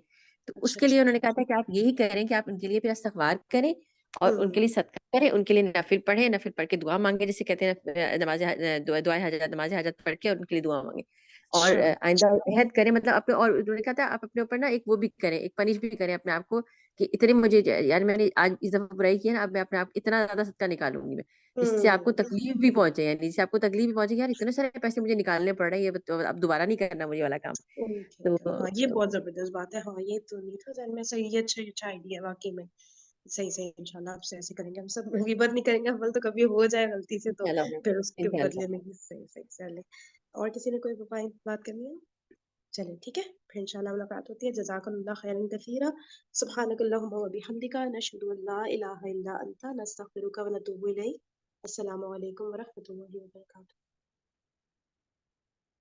Speaker 3: تو اس
Speaker 1: اچھا
Speaker 3: کے لیے
Speaker 1: اچھا
Speaker 3: انہوں نے کہا تھا کہ آپ یہی کریں کہ آپ ان کے لیے پھر استغفار کریں اور ان کے لیے صدقہ کریں، ان کے لیے نفل پڑھیں، نفل پڑھ کے دعا مانگیں، جسے کہتے ہیں نماز دعائے حاجت، نماز حاجت پڑھ کے اور ان کے لیے دعا مانگیں، اور
Speaker 1: اچھا
Speaker 3: آئندہ عہد کریں، مطلب اپنے، اور انہوں نے کہا تھا آپ اپنے اوپر نا ایک وہ بھی کریں، ایک پنش بھی کریں اپنے آپ کو، کہ اتنے مجھے یار میں نے آج اس دفعہ برائی کی ہے نا، اب میں اپنے آپ اتنا زیادہ صدقہ نکالوں گی میں، جس سے آپ کو تکلیف بھی پہنچے، یعنی جس سے آپ کو تکلیف بھی پہنچے، یار اتنے سارے پیسے مجھے نکالنے پڑ رہے ہیں، یہ اب دوبارہ نہیں کرنا مجھے والا کام، تو
Speaker 1: ہاں یہ بہت زبردست بات ہے، ہاں یہ تو نہیں تھا ذہن میں، صحیح ہے، اچھا آئیڈیا واقعی میں، صحیح صحیح انشاءاللہ آپ سے ایسے کریں گے، ہم سب غیبت نہیں کریں گے، اول تو کبھی ہو جائے غلطی سے تو
Speaker 3: انشاءاللہ
Speaker 1: پھر اس کے
Speaker 3: انشاءاللہ
Speaker 1: بدلے میں ہی صحیح چلے۔ اور کسی نے کوئی بات کرنی ہے؟ چلیں ٹھیک ہے، پھر انشاءاللہ ملاقات ہوتی ہے، جزاک اللہ خیرا کثیرا، سبحانک اللہم و بحمدک، نشہد ان لا الہ الا انت، نستغفرک و نتوب الیک، السلام علیکم و رحمۃ اللہ وبرکاتہ۔